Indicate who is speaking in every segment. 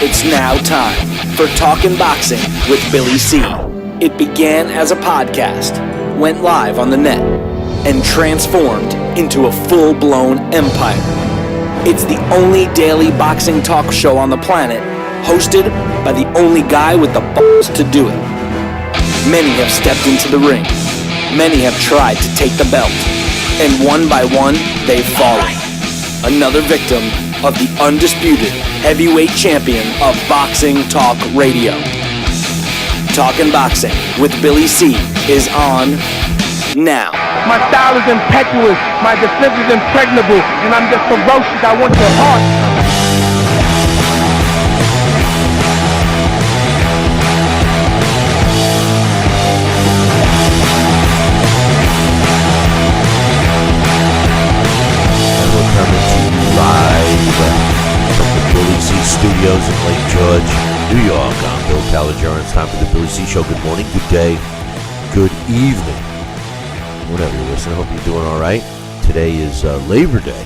Speaker 1: It's now time for Talkin' Boxing with Billy C. It began as a podcast, went live on the net, and transformed into a full-blown empire. It's the only daily boxing talk show on the planet, hosted by the only guy with the balls to do it. Many have stepped into the ring. Many have tried to take the belt. And one by one, they've fallen. Another victim of the undisputed heavyweight champion of Boxing Talk Radio. Talkin' Boxing with Billy C is on now.
Speaker 2: My style is impetuous, my defense is impregnable, and I'm just ferocious. I want your heart.
Speaker 3: Studios in Lake George, New York. I'm Bill Calogero. It's time for the Billy C Show. Good morning, good day, good evening. Whenever you're listening, I hope you're doing all right. Today is Labor Day,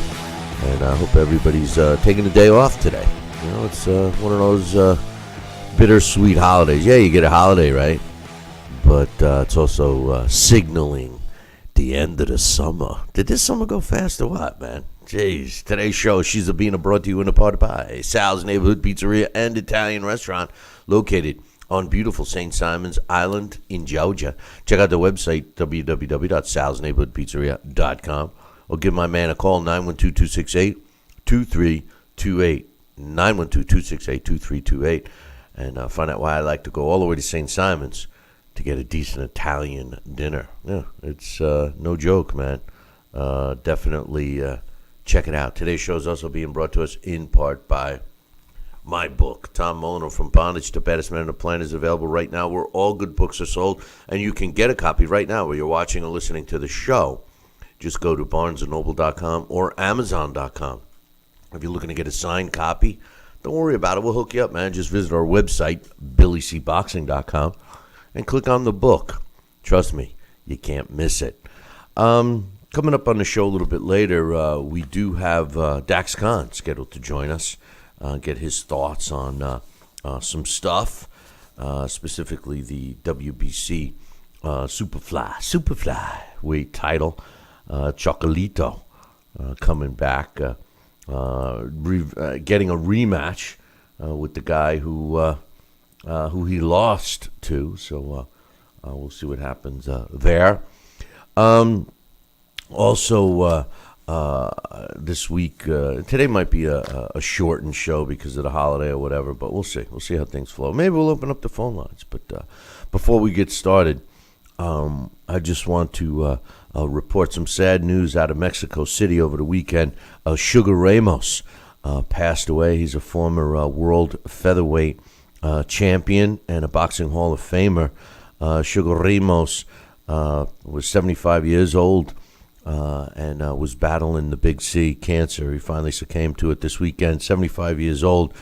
Speaker 3: and I hope everybody's taking a day off today. You know, it's one of those bittersweet holidays. Yeah, you get a holiday, right? But it's also signaling the end of the summer. Did this summer go fast or what, man? Jeez, today's show, she's being brought to you in a part by Sal's Neighborhood Pizzeria and Italian Restaurant located on beautiful St. Simon's Island in Georgia. Check out the website, www.salsneighborhoodpizzeria.com, or give my man a call, 912-268-2328, 912-268-2328, and find out why I like to go all the way to St. Simon's to get a decent Italian dinner. Yeah, it's no joke, man. Definitely... check it out. Today's show is also being brought to us in part by my book, Tom Molineaux, From Bondage to Baddest Man on the Planet, is available right now where all good books are sold, and you can get a copy right now where you're watching or listening to the show. Just go to barnesandnoble.com or amazon.com. If you're looking to get a signed copy, don't worry about it. We'll hook you up, man. Just visit our website, billycboxing.com, and click on the book. Trust me, you can't miss it. Coming up on the show a little bit later, we do have Dax Khan scheduled to join us, get his thoughts on some stuff, specifically the WBC Superfly weight title. Chocolito coming back, getting a rematch with the guy who he lost to. So we'll see what happens there. Also, this week, today might be a shortened show because of the holiday or whatever, but we'll see. We'll see how things flow. Maybe we'll open up the phone lines. But before we get started, I just want to report some sad news out of Mexico City over the weekend. Sugar Ramos passed away. He's a former world featherweight champion and a Boxing Hall of Famer. Sugar Ramos was 75 years old. And was battling the big C, cancer. He finally succumbed to it this weekend, 75 years old.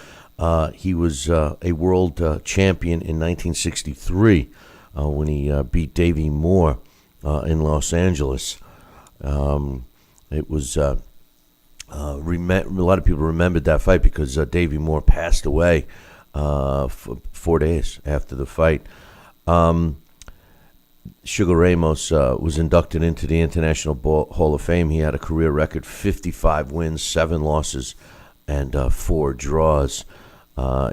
Speaker 3: He was a world champion in 1963 when he beat Davey Moore in Los Angeles. It was a lot of people remembered that fight because Davey Moore passed away for 4 days after the fight. Sugar Ramos was inducted into the International Hall of Fame. He had a career record, 55 wins, 7 losses, and 4 draws.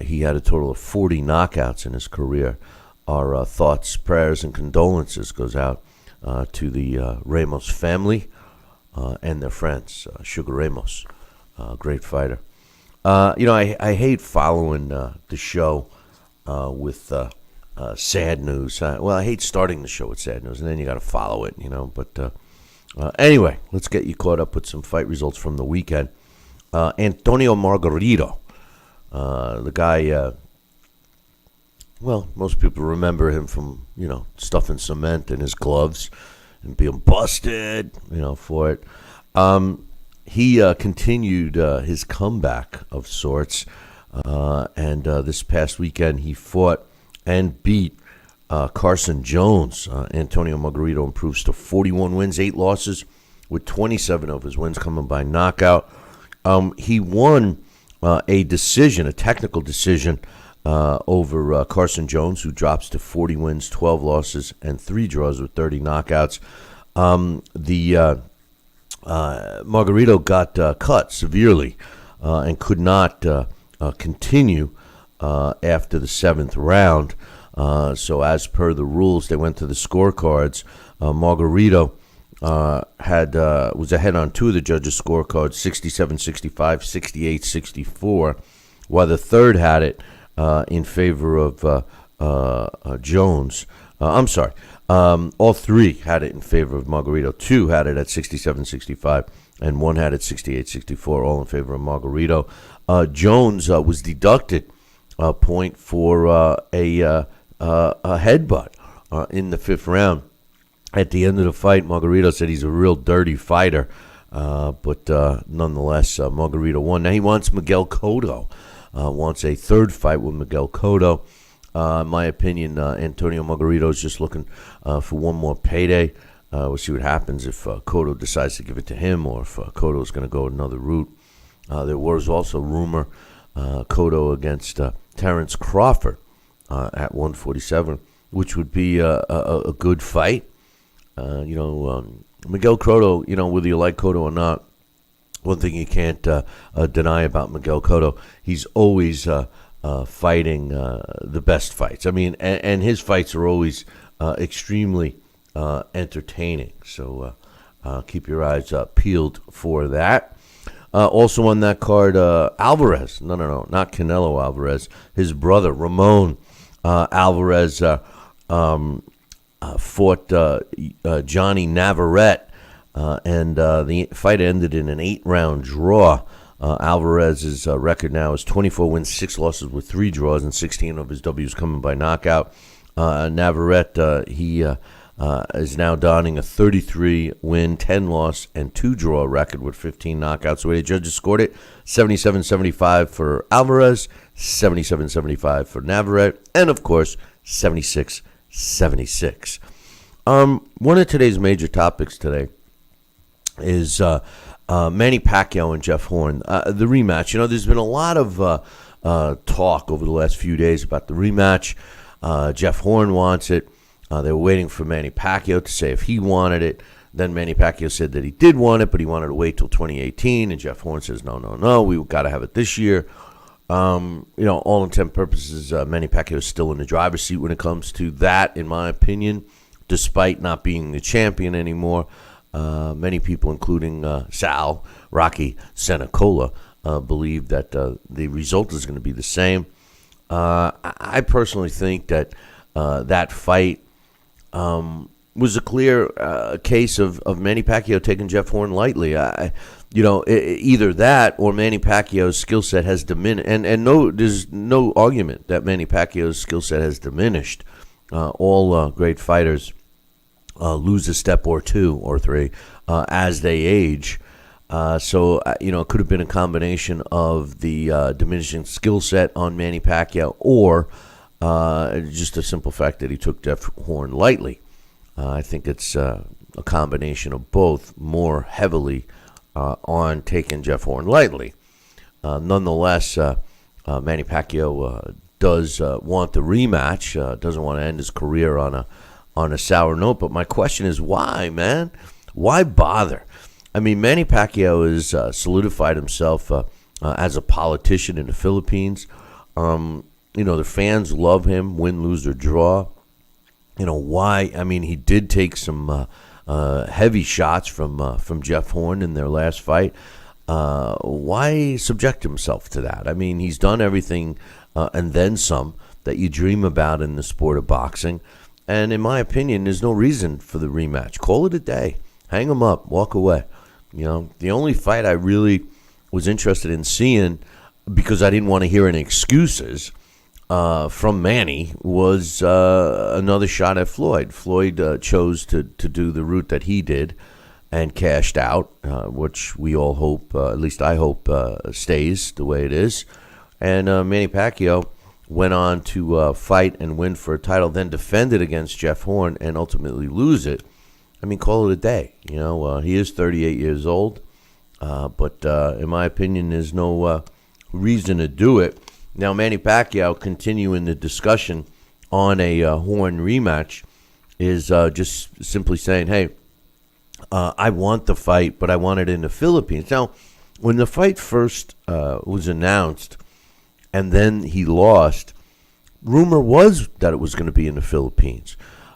Speaker 3: He had a total of 40 knockouts in his career. Our thoughts, prayers, and condolences goes out to the Ramos family and their friends. Sugar Ramos, great fighter. I hate following the show with... sad news. I hate starting the show with sad news, and then you got to follow it, But anyway, let's get you caught up with some fight results from the weekend. Antonio Margarito, the guy, most people remember him from, stuffing cement in his gloves and being busted, for it. He continued his comeback of sorts, and this past weekend he fought and beat Carson Jones. Antonio Margarito improves to 41 wins, 8 losses, with 27 of his wins coming by knockout. He won a technical decision over Carson Jones, who drops to 40 wins, 12 losses, and 3 draws with 30 knockouts. Margarito got cut severely and could not continue after the 7th round. So as per the rules, they went to the scorecards. Margarito was ahead on 2 of the judges' scorecards, 67-65, 68-64, while the third had it in favor of Jones. I'm sorry. All 3 had it in favor of Margarito. 2 had it at 67-65, and 1 had it 68-64, all in favor of Margarito. Jones was deducted a point for a headbutt in the 5th round. At the end of the fight, Margarito said he's a real dirty fighter, but nonetheless, Margarito won. Now he wants Miguel Cotto, wants a 3rd fight with Miguel Cotto. In my opinion, Antonio Margarito is just looking for one more payday. We'll see what happens if Cotto decides to give it to him, or if Cotto is going to go another route. There was also rumor Cotto against Terrence Crawford at 147, which would be a good fight. Miguel Cotto, whether you like Cotto or not, one thing you can't deny about Miguel Cotto, he's always fighting the best fights. I mean, and his fights are always extremely entertaining. So keep your eyes peeled for that. Also on that card, Alvarez. No, not Canelo Alvarez. His brother, Ramon Alvarez, fought Johnny Navarrete, and the fight ended in an 8-round draw. Alvarez's record now is 24 wins, 6 losses with 3 draws, and 16 of his W's coming by knockout. Navarrete, he is now donning a 33-win, 10-loss, and 2-draw record with 15 knockouts. The way the judges scored it, 77-75 for Alvarez, 77-75 for Navarrete, and, of course, 76-76. One of today's major topics today is Manny Pacquiao and Jeff Horn, the rematch. There's been a lot of talk over the last few days about the rematch. Jeff Horn wants it. They were waiting for Manny Pacquiao to say if he wanted it. Then Manny Pacquiao said that he did want it, but he wanted to wait till 2018. And Jeff Horn says, no, we've got to have it this year. All intent and purposes, Manny Pacquiao is still in the driver's seat when it comes to that, in my opinion, despite not being the champion anymore. Many people, including Sal, Rocky Senacola, believe that the result is going to be the same. I personally think that that fight was a clear case of Manny Pacquiao taking Jeff Horn lightly. Either that or Manny Pacquiao's skill set has diminished. And there's no argument that Manny Pacquiao's skill set has diminished. All great fighters lose a step or 2 or 3 as they age. So it could have been a combination of the diminishing skill set on Manny Pacquiao or just a simple fact that he took Jeff Horn lightly. I think it's a combination of both, more heavily on taking Jeff Horn lightly. Nonetheless, Manny Pacquiao does want the rematch, doesn't want to end his career on a sour note. But my question is, why, man? Why bother? I mean, Manny Pacquiao has solidified himself as a politician in the Philippines. The fans love him, win, lose, or draw. Why? I mean, he did take some heavy shots from Jeff Horn in their last fight. Why subject himself to that? I mean, he's done everything and then some that you dream about in the sport of boxing. And in my opinion, there's no reason for the rematch. Call it a day. Hang him up. Walk away. The only fight I really was interested in seeing, because I didn't want to hear any excuses from Manny, was another shot at Floyd. Floyd chose to do the route that he did and cashed out, which we all hope, at least I hope, stays the way it is. And Manny Pacquiao went on to fight and win for a title, then defend it against Jeff Horn and ultimately lose it. I mean, call it a day. He is 38 years old, but in my opinion, there's no reason to do it. Now, Manny Pacquiao continuing the discussion on a Horn rematch is just simply saying, hey, I want the fight, but I want it in the Philippines. Now, when the fight first was announced and then he lost, rumor was that it was going to be in the Philippines.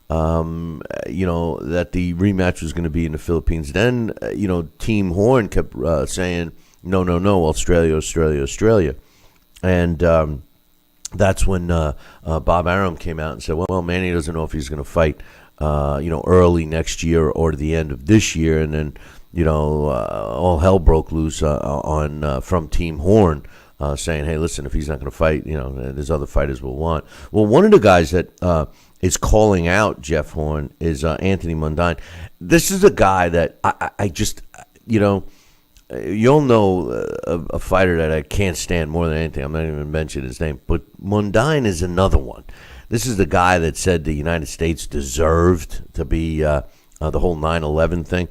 Speaker 3: That the rematch was going to be in the Philippines. Then, Team Horn kept saying, no, Australia. And that's when Bob Arum came out and said, well, Manny doesn't know if he's going to fight, early next year or to the end of this year. And then, all hell broke loose from Team Horn, saying, hey, listen, if he's not going to fight, there's other fighters we'll want. Well, one of the guys that is calling out Jeff Horn is Anthony Mundine. This is a guy that I just, you'll know a fighter that I can't stand more than anything. I'm not even mentioning his name, but Mundine is another one. This is the guy that said the United States deserved to be the whole 9/11 thing.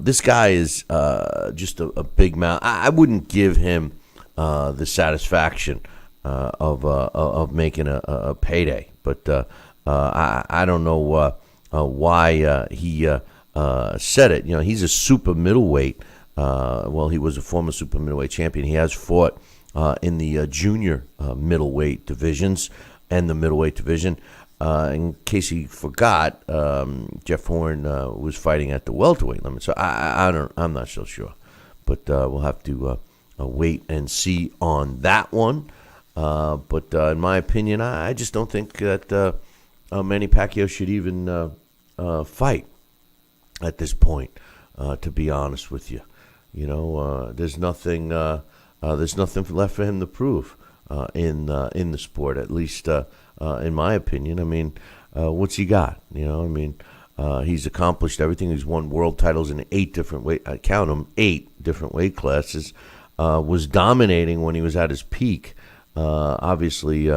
Speaker 3: This guy is just a big mouth. I wouldn't give him the satisfaction of making a payday, but I don't know why he said it. He's a super middleweight. He was a former super middleweight champion. He has fought in the junior middleweight divisions and the middleweight division. In case he forgot, Jeff Horn was fighting at the welterweight limit. So I'm not so sure, but we'll have to wait and see on that one. But in my opinion, I just don't think that Manny Pacquiao should even fight at this point. To be honest with you, there's nothing left for him to prove in the sport. At least in my opinion. I mean, what's he got? He's accomplished everything. He's won world titles in 8 different weight. I count them 8 different weight classes. Was dominating when he was at his peak. Obviously,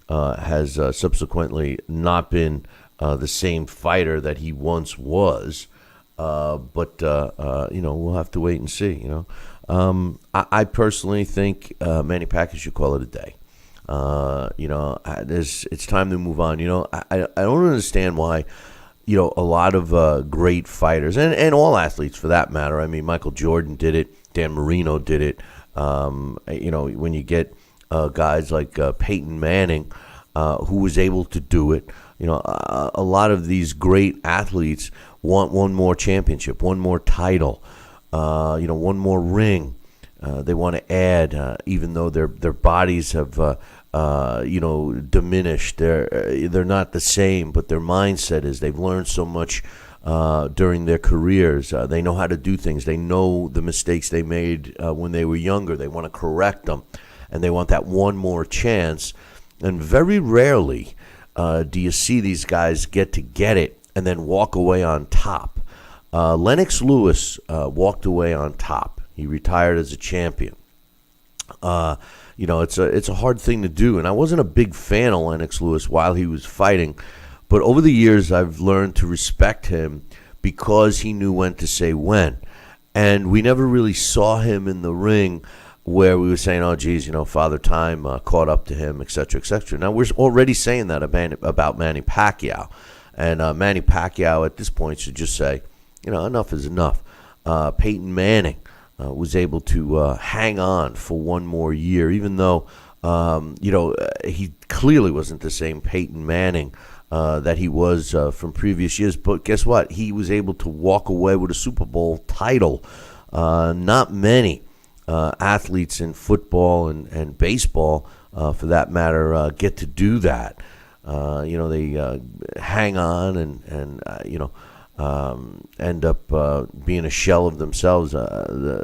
Speaker 3: has subsequently not been the same fighter that he once was. But we'll have to wait and see. I personally think Manny Pacquiao should call it a day. It's time to move on. I don't understand why, a lot of great fighters and all athletes for that matter. I mean, Michael Jordan did it. Dan Marino did it. When you get guys like Peyton Manning, who was able to do it, a lot of these great athletes want one more championship, one more title, one more ring. They want to add, even though their bodies have, diminished. They're not the same, but their mindset is. They've learned so much during their careers. They know how to do things. They know the mistakes they made when they were younger. They want to correct them, and they want that one more chance. And very rarely do you see these guys get it and then walk away on top. Lennox Lewis walked away on top. He retired as a champion. It's a hard thing to do, and I wasn't a big fan of Lennox Lewis while he was fighting, but over the years I've learned to respect him because he knew when to say when, and we never really saw him in the ring where we were saying, oh, geez, Father Time caught up to him, et cetera, et cetera. Now, we're already saying that about Manny Pacquiao, and Manny Pacquiao at this point should just say, enough is enough. Peyton Manning was able to hang on for one more year, even though, he clearly wasn't the same Peyton Manning that he was from previous years. But guess what? He was able to walk away with a Super Bowl title. Not many athletes in football and baseball, for that matter, get to do that. They hang on and end up being a shell of themselves.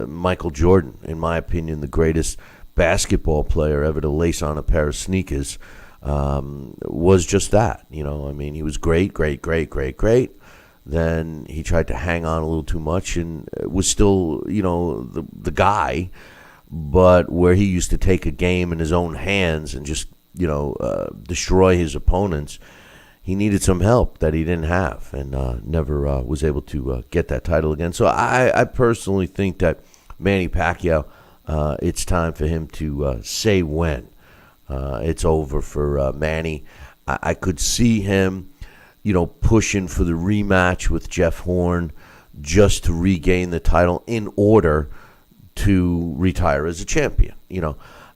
Speaker 3: Michael Jordan, in my opinion, the greatest basketball player ever to lace on a pair of sneakers, was just that. He was great. Then he tried to hang on a little too much and was still, the guy, but where he used to take a game in his own hands and just, destroy his opponents, he needed some help that he didn't have, and never was able to get that title again. So I personally think that Manny Pacquiao it's time for him to say when it's over for Manny. I could see him, pushing for the rematch with Jeff Horn just to regain the title in order to retire as a champion.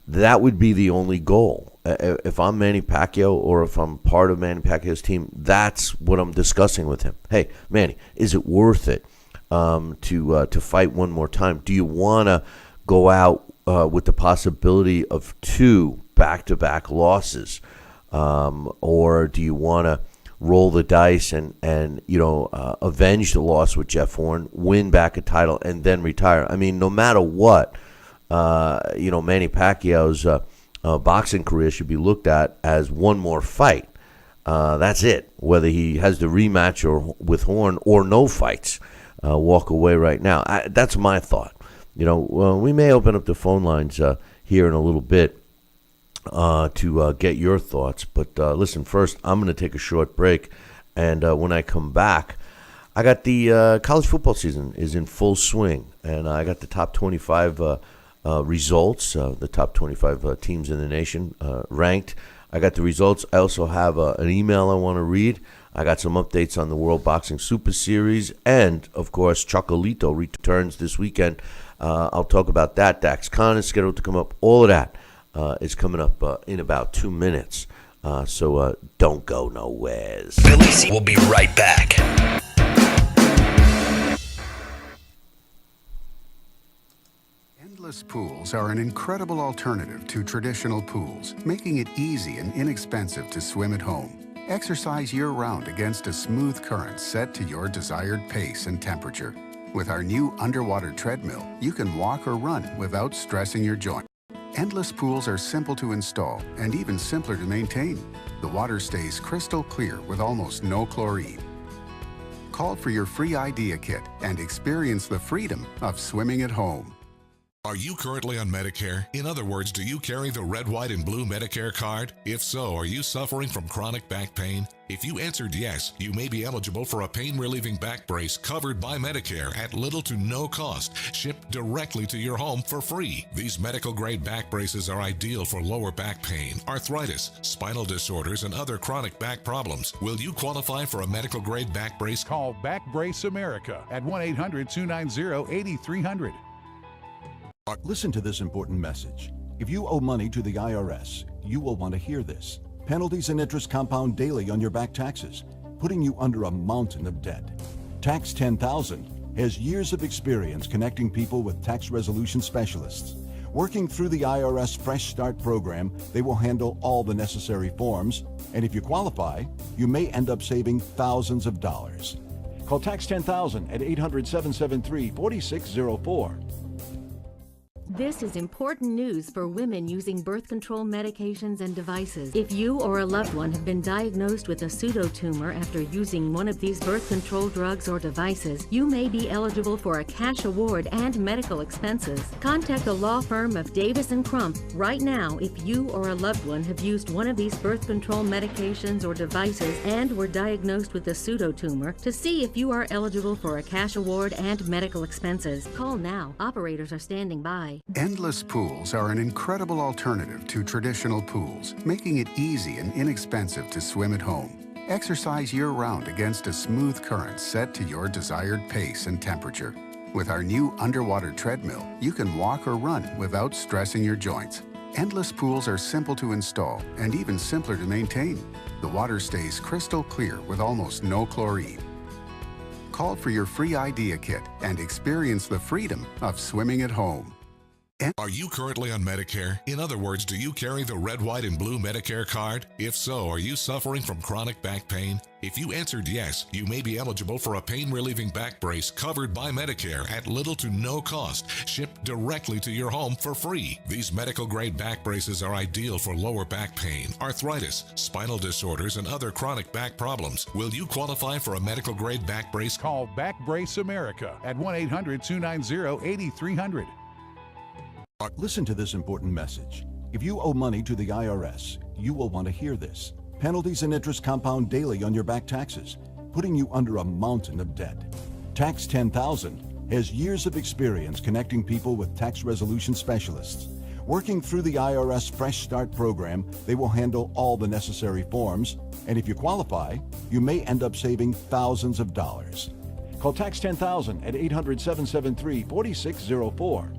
Speaker 3: That would be the only goal. If I'm Manny Pacquiao or if I'm part of Manny Pacquiao's team, that's what I'm discussing with him. Hey, Manny, is it worth it to fight one more time? Do you want to go out with the possibility of 2 back-to-back losses? Or do you want to roll the dice and avenge the loss with Jeff Horn, win back a title, and then retire? I mean, no matter what, Manny Pacquiao's boxing career should be looked at as one more fight. That's it. Whether he has the rematch or with Horn or no fights, walk away right now. That's my thought. We may open up the phone lines here in a little bit to get your thoughts. But listen, first, I'm going to take a short break. And when I come back, I got the college football season is in full swing. And I got the top 25 results, the top 25 teams in the nation ranked. I got the results. I also have an email I want to read. I got some updates on the World Boxing Super Series. And, of course, Chocolito returns this weekend. I'll talk about that. Dax Khan is scheduled to come up. All of that is coming up in about 2 minutes. So don't go nowheres.
Speaker 1: Billy C will be right back.
Speaker 4: Endless pools are an incredible alternative to traditional pools, making it easy and inexpensive to swim at home. Exercise year-round against a smooth current set to your desired pace and temperature. With our new underwater treadmill, you can walk or run without stressing your joint. Endless pools are simple to install and even simpler to maintain. The water stays crystal clear with almost no chlorine. Call for your free idea kit and experience the freedom of swimming at home.
Speaker 5: Are you currently on Medicare? In other words, do you carry the red, white, and blue Medicare card? If so, are you suffering from chronic back pain? If you answered yes, you may be eligible for a pain-relieving back brace covered by Medicare at little to no cost, shipped directly to your home for free. These medical-grade back braces are ideal for lower back pain, arthritis, spinal disorders, and other chronic back problems. Will you qualify for a medical-grade back brace?
Speaker 6: Call Back Brace America at 1-800-290-8300.
Speaker 7: Listen to this important message. If you owe money to the IRS, you will want to hear this. Penalties and interest compound daily on your back taxes, putting you under a mountain of debt. Tax 10,000 has years of experience connecting people with tax resolution specialists. Working through the IRS Fresh Start program, they will handle all the necessary forms, and if you qualify, you may end up saving thousands of dollars. Call Tax 10,000 at 800-773-4604.
Speaker 8: This is important news for women using birth control medications and devices. If you or a loved one have been diagnosed with a pseudotumor after using one of these birth control drugs or devices, you may be eligible for a cash award and medical expenses. Contact the law firm of Davis & Crump right now if you or a loved one have used one of these birth control medications or devices and were diagnosed with a pseudotumor to see if you are eligible for a cash award and medical expenses. Call now. Operators are standing by.
Speaker 4: Endless pools are an incredible alternative to traditional pools, making it easy and inexpensive to swim at home. Exercise year-round against a smooth current set to your desired pace and temperature. With our new underwater treadmill, you can walk or run without stressing your joints. Endless pools are simple to install and even simpler to maintain. The water stays crystal clear with almost no chlorine. Call for your free idea kit and experience the freedom of swimming at home.
Speaker 5: Are you currently on Medicare? In other words, do you carry the red, white, and blue Medicare card? If so, are you suffering from chronic back pain? If you answered yes, you may be eligible for a pain-relieving back brace covered by Medicare at little to no cost, shipped directly to your home for free. These medical-grade back braces are ideal for lower back pain, arthritis, spinal disorders, and other chronic back problems. Will you qualify for a medical-grade back brace?
Speaker 6: Call Back Brace America at 1-800-290-8300.
Speaker 7: Listen to this important message. If you owe money to the IRS, you will want to hear this. Penalties and interest compound daily on your back taxes, putting you under a mountain of debt. Tax 10,000 has years of experience connecting people with tax resolution specialists. Working through the IRS Fresh Start program, they will handle all the necessary forms, and if you qualify, you may end up saving thousands of dollars. Call Tax 10,000 at 800-773-4604.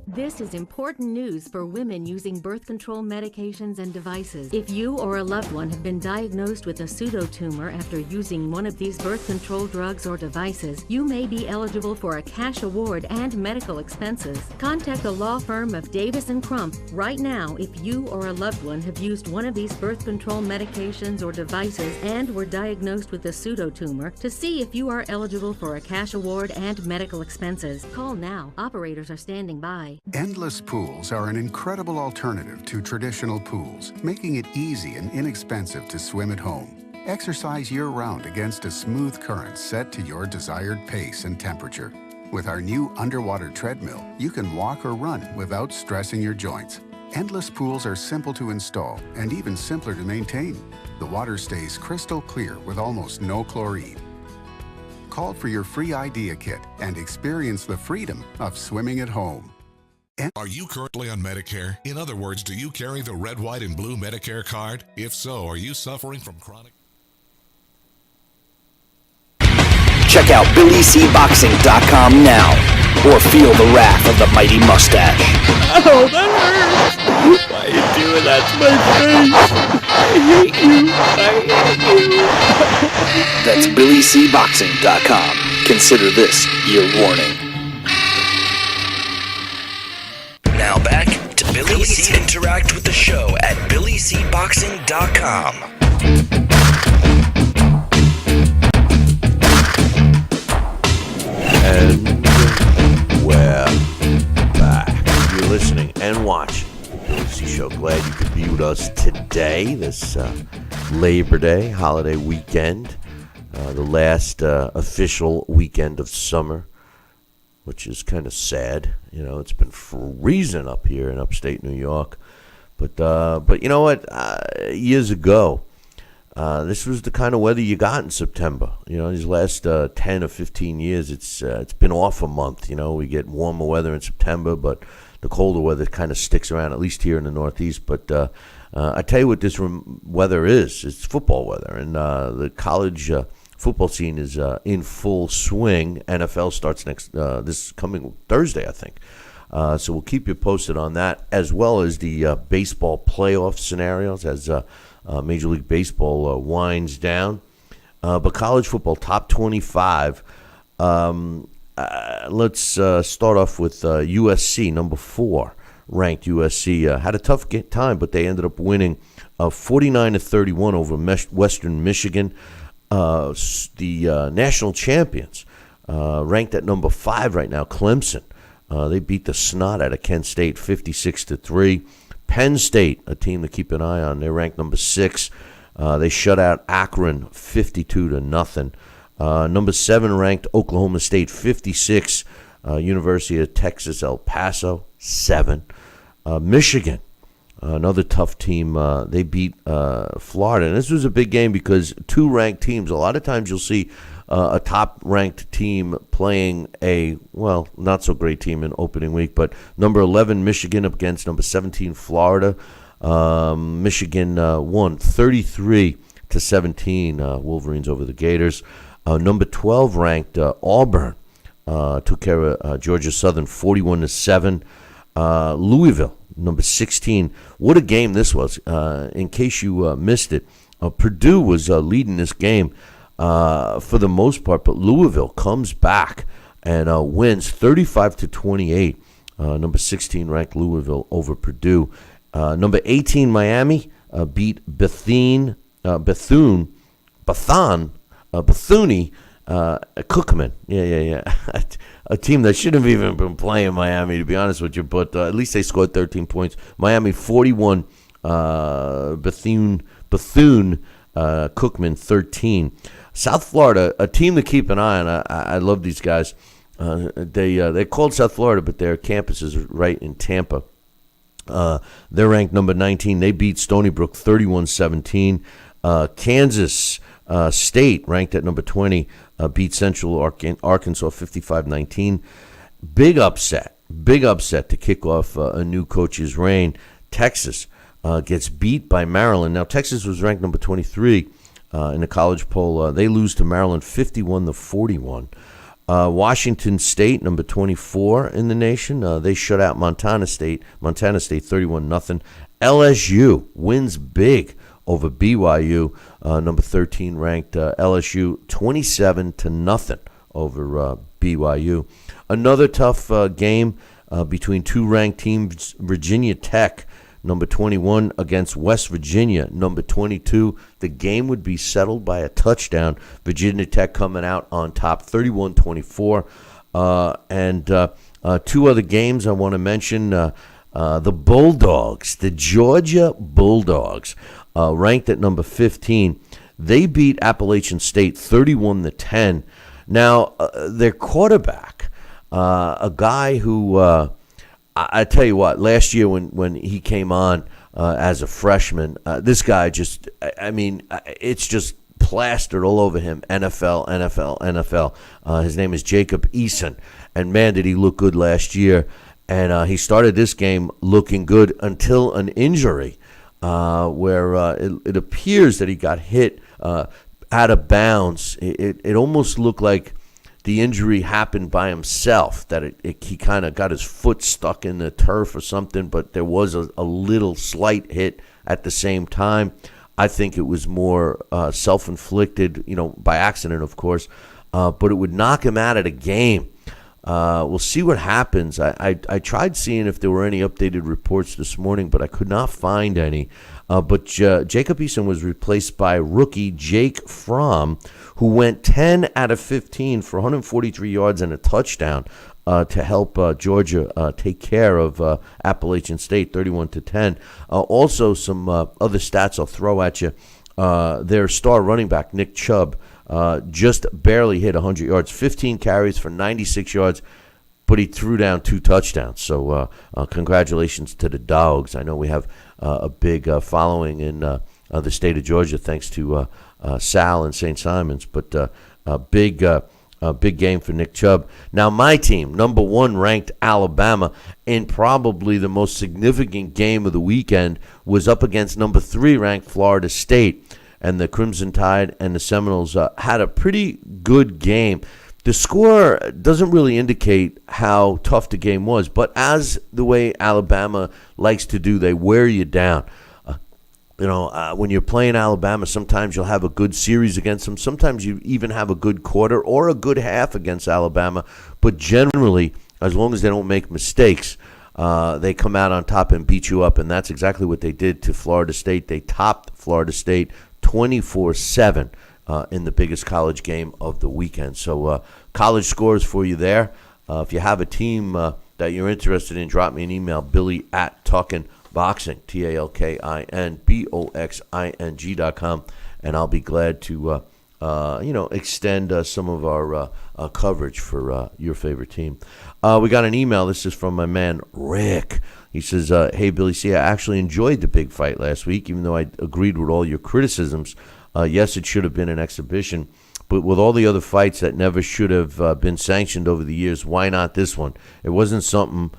Speaker 8: This is important news for women using birth control medications and devices. If you or a loved one have been diagnosed with a pseudotumor after using one of these birth control drugs or devices, you may be eligible for a cash award and medical expenses. Contact the law firm of Davis & Crump right now if you or a loved one have used one of these birth control medications or devices and were diagnosed with a pseudotumor to see if you are eligible for a cash award and medical expenses. Call now. Operators are standing by.
Speaker 4: Endless pools are an incredible alternative to traditional pools, making it easy and inexpensive to swim at home. Exercise year-round against a smooth current set to your desired pace and temperature. With our new underwater treadmill, you can walk or run without stressing your joints. Endless pools are simple to install and even simpler to maintain. The water stays crystal clear with almost no chlorine. Call for your free idea kit and experience the freedom of swimming at home.
Speaker 5: Are you currently on Medicare? In other words, do you carry the red, white, and blue Medicare card? If so, are you suffering from chronic...
Speaker 1: Check out BillyCBoxing.com now, or feel the wrath of the mighty mustache.
Speaker 9: Oh, that hurts! Why are you doing that to my face? I hate you.
Speaker 1: That's BillyCBoxing.com. Consider this your warning. Now back to Billy C. Interact with the show at BillyCBoxing.com.
Speaker 3: And we're back. You're listening and watching the Billy C. Show. Glad you could be with us today, this Labor Day holiday weekend, the last official weekend of summer, which is kind of sad. You know, it's been freezing up here in upstate New York. But you know what? Years ago, this was the kind of weather you got in September. You know, these last 10 or 15 years, it's been off a month. You know, we get warmer weather in September, but the colder weather kind of sticks around, at least here in the Northeast. But I tell you what this weather is. It's football weather. And the college football scene is in full swing. NFL starts this coming Thursday, I think. So we'll keep you posted on that, as well as the baseball playoff scenarios as Major League Baseball winds down. But college football, top 25. Let's start off with USC, number 4 ranked USC. Had a tough time, but they ended up winning 49-31 over Western Michigan. The national champions, ranked at number 5 right now, Clemson. They beat the snot out of Kent State 56-3. Penn State, a team to keep an eye on, they're ranked number 6. They shut out Akron 52-0. Number 7 ranked Oklahoma State 56. University of Texas El Paso 7. Michigan, another tough team. They beat Florida. And this was a big game because 2 ranked teams. A lot of times you'll see a top-ranked team playing a, well, not-so-great team in opening week. But number 11, Michigan, up against number 17, Florida. Michigan won 33-17, Wolverines over the Gators. Number 12 ranked Auburn took care of Georgia Southern 41-7. Louisville, number 16. What a game this was. In case you missed it, Purdue was leading this game for the most part, but Louisville comes back and wins 35-28. Number 16 ranked Louisville over Purdue. Number 18 Miami beat Bethune Cookman. Yeah. A team that shouldn't have even been playing Miami, to be honest with you, but at least they scored 13 points. Miami 41, Bethune Cookman 13. South Florida, a team to keep an eye on. I love these guys. They're called South Florida, but their campus is right in Tampa. They're ranked number 19. They beat Stony Brook 31-17. Kansas State, ranked at number 20, beat Central Arkansas 55-19. Big upset to kick off a new coach's reign. Texas gets beat by Maryland. Now, Texas was ranked number 23 in the college poll. They lose to Maryland 51-41. Washington State, number 24 in the nation, they shut out Montana State 31-0. LSU wins big over BYU, number 13 ranked LSU 27-0 over BYU. Another tough game between two ranked teams, Virginia Tech, number 21 against West Virginia, number 22. The game would be settled by a touchdown. Virginia Tech coming out on top, 31-24. And two other games I want to mention. The Bulldogs, the Georgia Bulldogs, ranked at number 15. They beat Appalachian State 31-10. Now, their quarterback, a guy who... I tell you what, last year when he came on as a freshman, this guy just, it's just plastered all over him. NFL. His name is Jacob Eason. And man, did he look good last year. And he started this game looking good until an injury where it appears that he got hit out of bounds. It almost looked like the injury happened by himself, that he kind of got his foot stuck in the turf or something, but there was a little slight hit at the same time. I think it was more self-inflicted, by accident, of course, but it would knock him out of the game. We'll see what happens. I tried seeing if there were any updated reports this morning, but I could not find any. But Jacob Eason was replaced by rookie Jake Fromm, who went 10 out of 15 for 143 yards and a touchdown to help Georgia take care of Appalachian State, 31-10. Also, some other stats I'll throw at you. Their star running back, Nick Chubb, just barely hit 100 yards, 15 carries for 96 yards, but he threw down 2 touchdowns. So congratulations to the Dogs. I know we have a big following in the state of Georgia, thanks to Sal and St. Simon's, but a big game for Nick Chubb. Now, my team, number 1 ranked Alabama, in probably the most significant game of the weekend, was up against number 3 ranked Florida State. And the Crimson Tide and the Seminoles had a pretty good game. The score doesn't really indicate how tough the game was, but as the way Alabama likes to do, they wear you down. When you're playing Alabama, sometimes you'll have a good series against them. Sometimes you even have a good quarter or a good half against Alabama. But generally, as long as they don't make mistakes, they come out on top and beat you up, and that's exactly what they did to Florida State. They topped Florida State 24-7 in the biggest college game of the weekend. So college scores for you there. If you have a team that you're interested in, drop me an email, Billy@TalkinBoxing, TalkinBoxing.com, and I'll be glad to extend some of our coverage for your favorite team. We got an email. This is from my man Rick. He says, hey, Billy C., I actually enjoyed the big fight last week, even though I agreed with all your criticisms. Yes, it should have been an exhibition, but with all the other fights that never should have been sanctioned over the years, why not this one? It wasn't something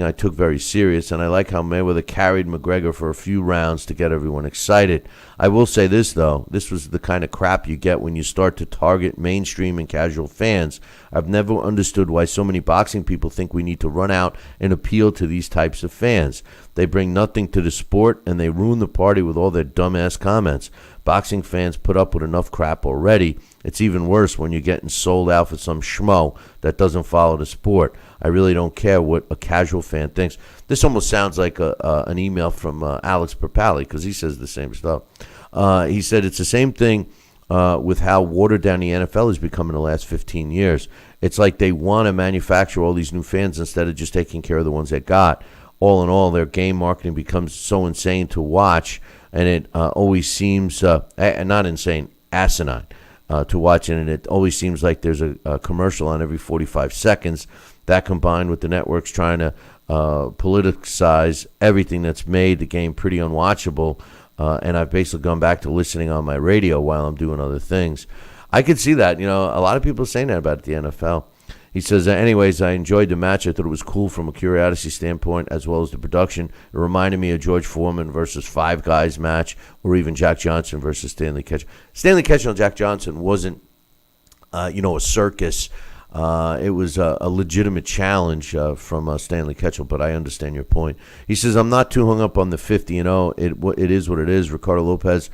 Speaker 3: I took very serious, and I like how Mayweather carried McGregor for a few rounds to get everyone excited. I will say this, though. This was the kind of crap you get when you start to target mainstream and casual fans. I've never understood why so many boxing people think we need to run out and appeal to these types of fans. They bring nothing to the sport, and they ruin the party with all their dumbass comments. Boxing fans put up with enough crap already. It's even worse when you're getting sold out for some schmo that doesn't follow the sport. I really don't care what a casual fan thinks. This almost sounds like an email from Alex Perpali, because he says the same stuff. He said it's the same thing with how watered down the NFL has become in the last 15 years. It's like they want to manufacture all these new fans instead of just taking care of the ones they got. All in all, their game marketing becomes so insane to watch, and it always seems, not insane, asinine to watch, and it always seems like there's a commercial on every 45 seconds. That combined with the networks trying to politicize everything that's made the game pretty unwatchable, and I've basically gone back to listening on my radio while I'm doing other things. I could see that. A lot of people are saying that about the NFL. He says, anyways, I enjoyed the match. I thought it was cool from a curiosity standpoint as well as the production. It reminded me of George Foreman versus Five Guys match, or even Jack Johnson versus Stanley Ketchum. Stanley Ketchum and Jack Johnson wasn't, a circus. It was a legitimate challenge from Stanley Ketchum, but I understand your point. He says, I'm not too hung up on the 50-0. It is what it is. Ricardo Lopez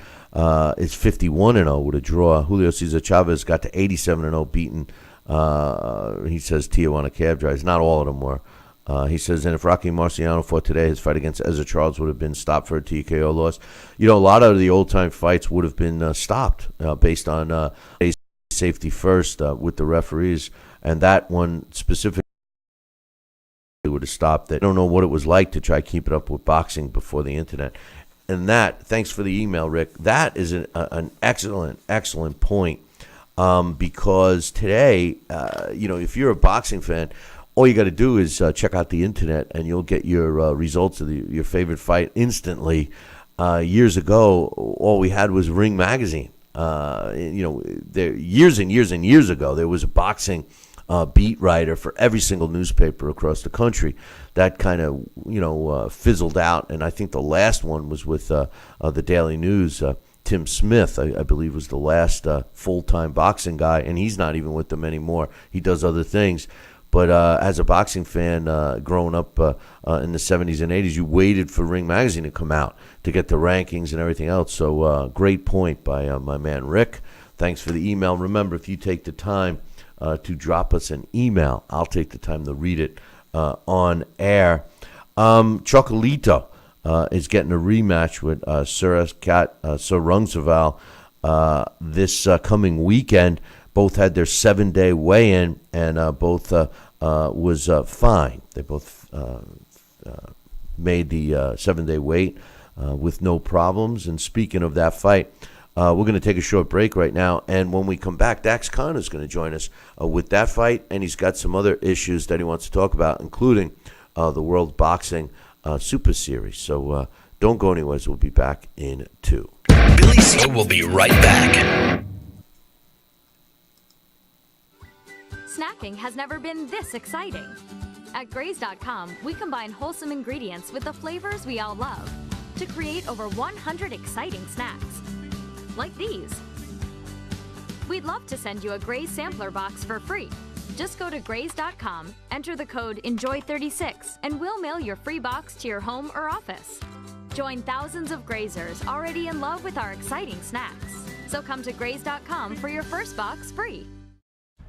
Speaker 3: is 51-0 with a draw. Julio Cesar Chavez got to 87-0 beaten. He says Tijuana cab drives. Not all of them were. He says, and if Rocky Marciano fought today, his fight against Ezra Charles would have been stopped for a TKO loss. A lot of the old-time fights would have been stopped based on safety first with the referees, and that one specifically would have stopped that. I don't know what it was like to try to keep it up with boxing before the internet. And that, thanks for the email, Rick, that is an excellent point. Because today, if you're a boxing fan, all you got to do is check out the internet, and you'll get your results of your favorite fight instantly. Years ago, all we had was Ring Magazine. Years and years and years ago, there was a boxing beat writer for every single newspaper across the country. That kind of fizzled out, and I think the last one was with the Daily News. Tim Smith, I believe, was the last full-time boxing guy, and he's not even with them anymore. He does other things. But as a boxing fan, growing up in the 70s and 80s, you waited for Ring Magazine to come out to get the rankings and everything else. So great point by my man Rick. Thanks for the email. Remember, if you take the time to drop us an email, I'll take the time to read it on air. Chocolito is getting a rematch with Sir Rungsaval this coming weekend. Both had their 7-day weigh-in, and both was fine. They both made the 7-day wait with no problems. And speaking of that fight, we're going to take a short break right now. And when we come back, Dax Khan is going to join us with that fight. And he's got some other issues that he wants to talk about, including the World Boxing Super Series. So don't go anywhere. We'll be back in 2.
Speaker 1: Billy C will be right back.
Speaker 10: Snacking has never been this exciting. At Graze.com, we combine wholesome ingredients with the flavors we all love to create over 100 exciting snacks, like these. We'd love to send you a Graze sampler box for free. Just go to Graze.com, enter the code ENJOY36, and we'll mail your free box to your home or office. Join thousands of Grazers already in love with our exciting snacks. So come to Graze.com for your first box free.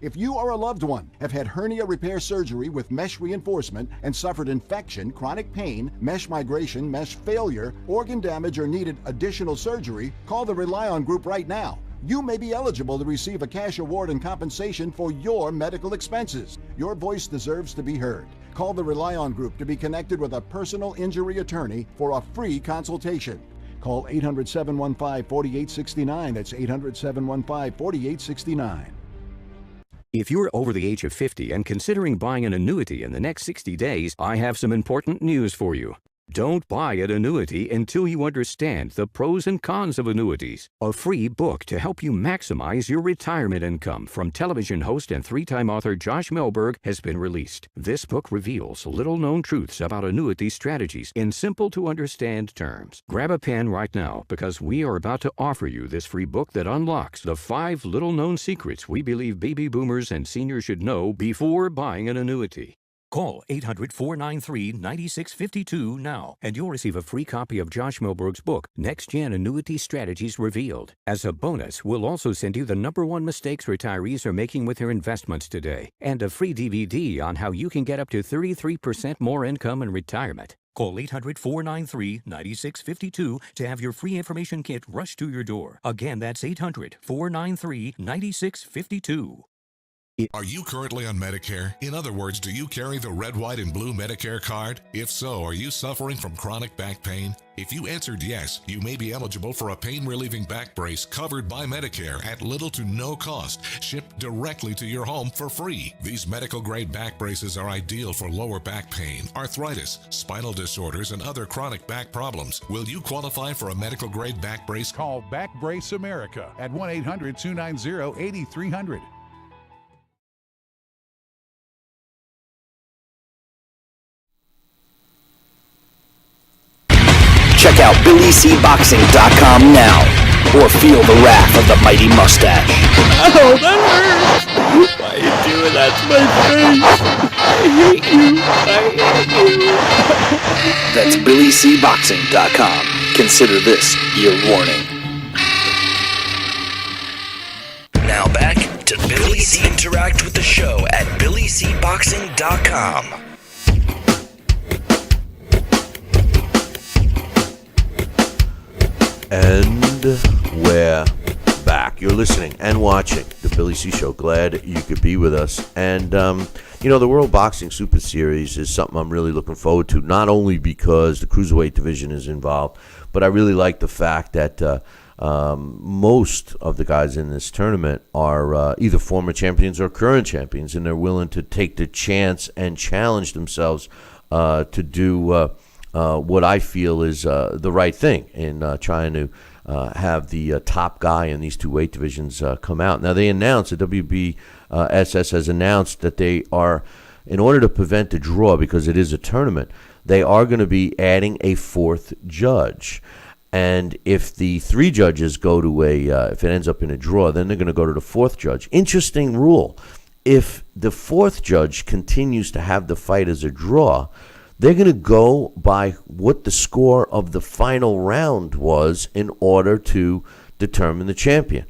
Speaker 7: If you or a loved one have had hernia repair surgery with mesh reinforcement and suffered infection, chronic pain, mesh migration, mesh failure, organ damage, or needed additional surgery, call the Rely On Group right now. You may be eligible to receive a cash award and compensation for your medical expenses. Your voice deserves to be heard. Call the Rely On Group to be connected with a personal injury attorney for a free consultation. Call 800-715-4869. That's 800-715-4869.
Speaker 11: If you're over the age of 50 and considering buying an annuity in the next 60 days, I have some important news for you. Don't buy an annuity until you understand the pros and cons of annuities. A free book to help you maximize your retirement income from television host and 3-time author Josh Melberg has been released. This book reveals little-known truths about annuity strategies in simple-to-understand terms. Grab a pen right now because we are about to offer you this free book that unlocks the 5 little-known secrets we believe baby boomers and seniors should know before buying an annuity. Call 800-493-9652 now, and you'll receive a free copy of Josh Melberg's book, Next Gen Annuity Strategies Revealed. As a bonus, we'll also send you the #1 mistakes retirees are making with their investments today, and a free DVD on how you can get up to 33% more income in retirement. Call 800-493-9652 to have your free information kit rushed to your door. Again, that's 800-493-9652.
Speaker 5: Are you currently on Medicare? In other words, do you carry the red, white, and blue Medicare card? If so, are you suffering from chronic back pain? If you answered yes, you may be eligible for a pain-relieving back brace covered by Medicare at little to no cost, shipped directly to your home for free. These medical-grade back braces are ideal for lower back pain, arthritis, spinal disorders, and other chronic back problems. Will you qualify for a medical-grade back brace?
Speaker 6: Call Back Brace America at 1-800-290-8300.
Speaker 1: Check out BillyCBoxing.com now, or feel the wrath of the mighty mustache.
Speaker 9: Oh, that hurts! Why are you doing that to my face? I hate you.
Speaker 1: That's BillyCBoxing.com. Consider this your warning. Now back to Billy C. Interact with the show at BillyCBoxing.com.
Speaker 3: And we're back. You're listening and watching the Billy C. Show. Glad you could be with us. And, the World Boxing Super Series is something I'm really looking forward to, not only because the Cruiserweight division is involved, but I really like the fact that most of the guys in this tournament are either former champions or current champions, and they're willing to take the chance and challenge themselves to do what I feel is the right thing in trying to have the top guy in these two weight divisions come out. Now, they announced, the WBSS has announced that they are, in order to prevent a draw, because it is a tournament, they are going to be adding a fourth judge. And if the three judges go to if it ends up in a draw, then they're going to go to the fourth judge. Interesting rule. If the fourth judge continues to have the fight as a draw, they're going to go by what the score of the final round was in order to determine the champion.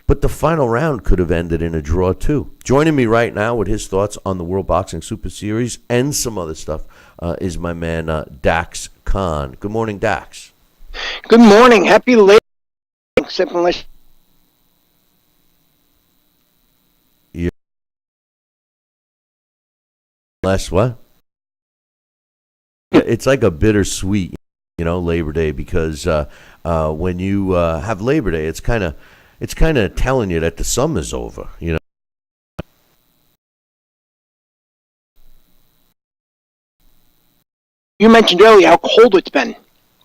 Speaker 3: But the final round could have ended in a draw, too. Joining me right now with his thoughts on the World Boxing Super Series and some other stuff is my man, Dax Khan. Good morning, Dax.
Speaker 2: Good morning. Happy late. Except unless
Speaker 3: Unless what? It's like a bittersweet, Labor Day, because when you have Labor Day, it's kind of telling you that the summer's over, You
Speaker 2: mentioned earlier how cold it's been.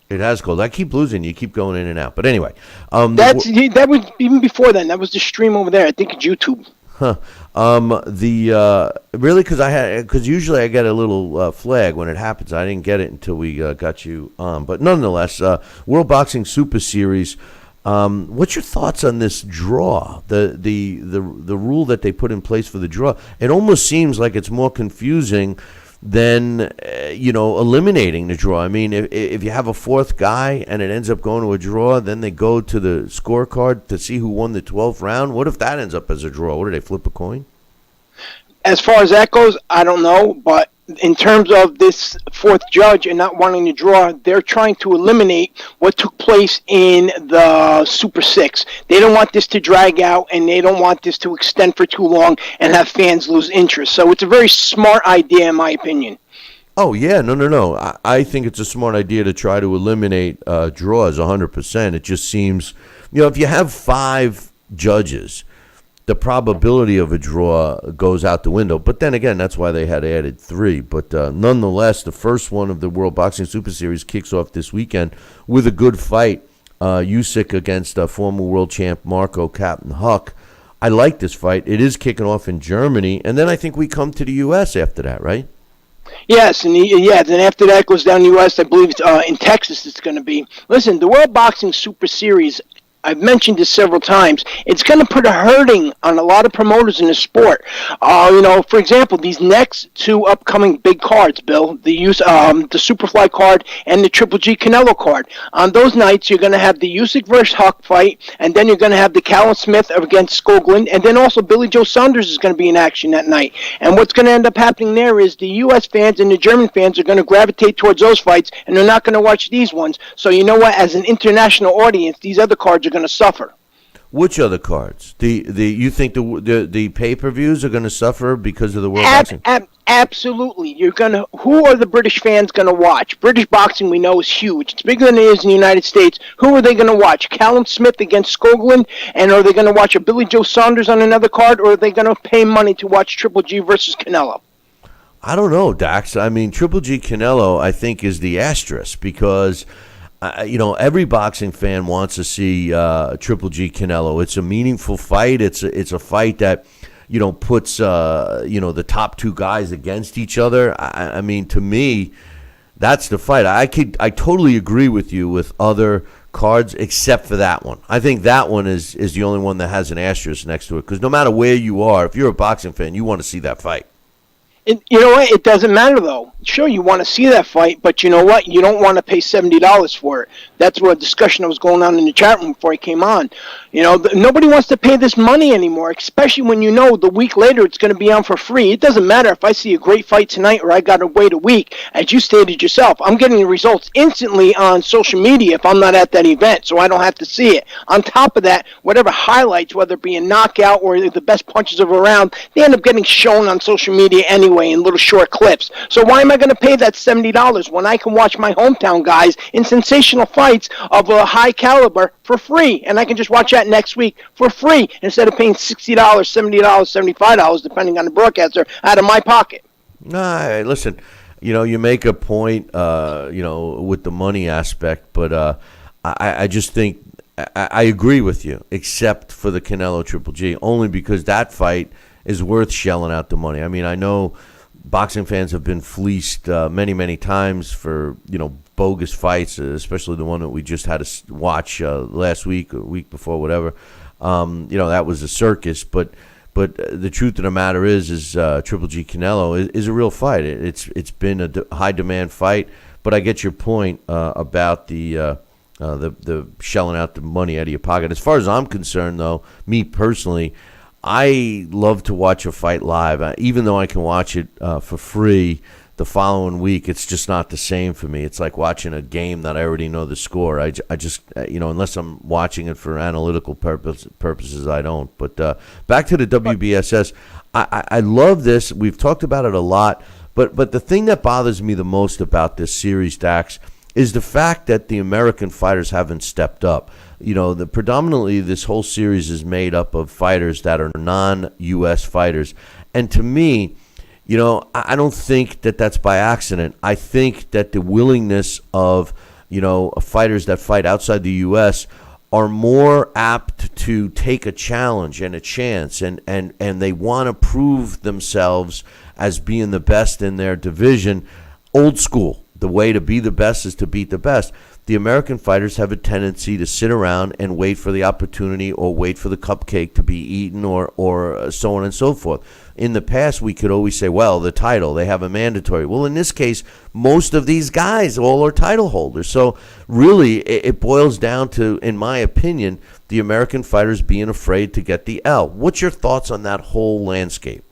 Speaker 3: It has cold. I keep losing. You keep going in and out. But anyway,
Speaker 2: that was even before then. That was the stream over there. I think it's YouTube.
Speaker 3: Huh. Really, because usually I get a little flag when it happens. I didn't get it until we got you on. But nonetheless, World Boxing Super Series. What's your thoughts on this draw? The rule that they put in place for the draw. It almost seems like it's more confusing than eliminating the draw. I mean, if you have a fourth guy and it ends up going to a draw, then they go to the scorecard to see who won the 12th round. What if that ends up as a draw? What do they flip a coin?
Speaker 2: As far as that goes, I don't know, but in terms of this fourth judge and not wanting to draw, they're trying to eliminate what took place in the Super Six. They don't want this to drag out, and they don't want this to extend for too long and have fans lose interest. So it's a very smart idea, in my opinion.
Speaker 3: Oh, yeah, no. I think it's a smart idea to try to eliminate draws 100%. It just seems, if you have 5 judges, the probability of a draw goes out the window. But then again, that's why they had added 3. But nonetheless, the first one of the World Boxing Super Series kicks off this weekend with a good fight. Usyk against former world champ Marco Captain Huck. I like this fight. It is kicking off in Germany. And then I think we come to the U.S. after that, right?
Speaker 2: Yes, then after that goes down to the U.S. I believe in Texas it's going to be. Listen, the World Boxing Super Series, I've mentioned this several times, it's going to put a hurting on a lot of promoters in the sport. For example, these next 2 upcoming big cards, Bill, the Superfly card and the Triple G Canelo card. On those nights, you're going to have the Usyk versus Huck fight, and then you're going to have the Callum Smith against Skoglund, and then also Billy Joe Saunders is going to be in action that night. And what's going to end up happening there is the U.S. fans and the German fans are going to gravitate towards those fights, and they're not going to watch these ones. So you know what? As an international audience, these other cards are going to suffer.
Speaker 3: Which other cards? You think the pay-per-views are going to suffer because of the World Boxing?
Speaker 2: Absolutely. Who are the British fans going to watch? British boxing, we know, is huge. It's bigger than it is in the United States. Who are they going to watch? Callum Smith against Skoglund? And are they going to watch a Billy Joe Saunders on another card? Or are they going to pay money to watch Triple G versus Canelo?
Speaker 3: I don't know, Dax. I mean, Triple G Canelo, I think, is the asterisk because, every boxing fan wants to see Triple G Canelo. It's a meaningful fight. It's a fight that puts the top two guys against each other. I mean, to me, that's the fight. I totally agree with you with other cards except for that one. I think that one is the only one that has an asterisk next to it because no matter where you are, if you're a boxing fan, you want to see that fight.
Speaker 2: You know what? It doesn't matter, though. Sure, you want to see that fight, but you know what? You don't want to pay $70 for it. That's what a discussion that was going on in the chat room before I came on. Nobody wants to pay this money anymore, especially when you know the week later it's going to be on for free. It doesn't matter if I see a great fight tonight or I got to wait a week. As you stated yourself, I'm getting the results instantly on social media if I'm not at that event, so I don't have to see it. On top of that, whatever highlights, whether it be a knockout or the best punches of a round, they end up getting shown on social media anyway in little short clips. So why am I going to pay that $70 when I can watch my hometown guys in sensational fights of a high caliber for free, and I can just watch that next week for free instead of paying $60, $70, $75, depending on the broadcaster, out of my pocket.
Speaker 3: Nah, listen, you make a point, with the money aspect, but I just think I agree with you, except for the Canelo Triple G, only because that fight is worth shelling out the money. I mean, I know boxing fans have been fleeced many, many times for, bogus fights, especially the one that we just had to watch last week or week before, whatever. That was a circus. But the truth of the matter is Triple G Canelo is a real fight. It's been a high demand fight. But I get your point about the shelling out the money out of your pocket. As far as I'm concerned, though, me personally, I love to watch a fight live. Even though I can watch it for free the following week, it's just not the same for me. It's like watching a game that I already know the score. I just, unless I'm watching it for analytical purposes, I don't. But back to the WBSS, I love this. We've talked about it a lot. But the thing that bothers me the most about this series, Dax, is the fact that the American fighters haven't stepped up. Predominantly this whole series is made up of fighters that are non-U.S. fighters. And to me, I don't think that that's by accident. I think that the willingness of, fighters that fight outside the U.S. are more apt to take a challenge and a chance, and they want to prove themselves as being the best in their division. Old school. The way to be the best is to beat the best. The American fighters have a tendency to sit around and wait for the opportunity or wait for the cupcake to be eaten or so on and so forth. In the past, we could always say, well, the title, they have a mandatory. Well, in this case, most of these guys all are title holders. So really, it boils down to, in my opinion, the American fighters being afraid to get the L. What's your thoughts on that whole landscape?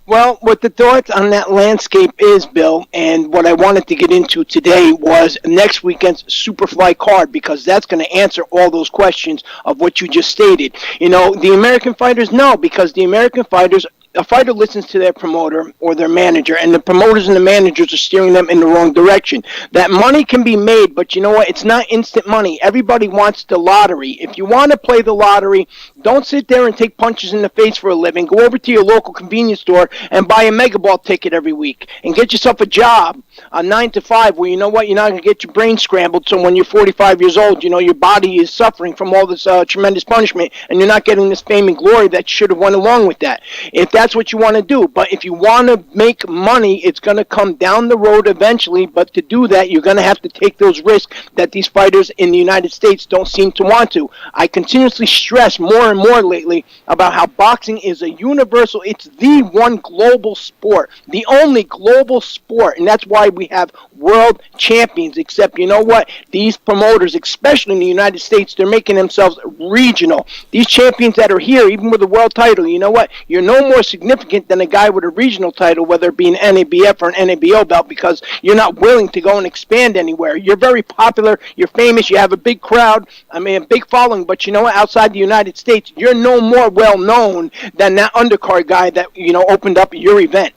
Speaker 2: Well, what the thoughts on that landscape is, Bill, and what I wanted to get into today was next weekend's Superfly card, because that's going to answer all those questions of what you just stated. The American fighters, no, because the American fighters, a fighter listens to their promoter or their manager, and the promoters and the managers are steering them in the wrong direction. That money can be made, but you know what? It's not instant money. Everybody wants the lottery. If you want to play the lottery, don't sit there and take punches in the face for a living. Go over to your local convenience store and buy a Mega Ball ticket every week and get yourself a job, a 9 to 5, where you know what? You're not going to get your brain scrambled, so when you're 45 years old, your body is suffering from all this tremendous punishment, and you're not getting this fame and glory that should have went along with that. If that's what you want to do. But if you want to make money, it's going to come down the road eventually. But to do that, you're going to have to take those risks that these fighters in the United States don't seem to want to. I continuously stress more and more lately about how boxing is a universal, it's the one global sport, the only global sport. And that's why we have world champions, except you know what? These promoters, especially in the United States, they're making themselves regional. These champions that are here, even with a world title, you know what? You're no more significant than a guy with a regional title, whether it be an NABF or an NABO belt, because you're not willing to go and expand anywhere. You're very popular, you're famous, you have a big crowd, a big following, but you know what? Outside the United States, you're no more well known than that undercard guy that, opened up your event.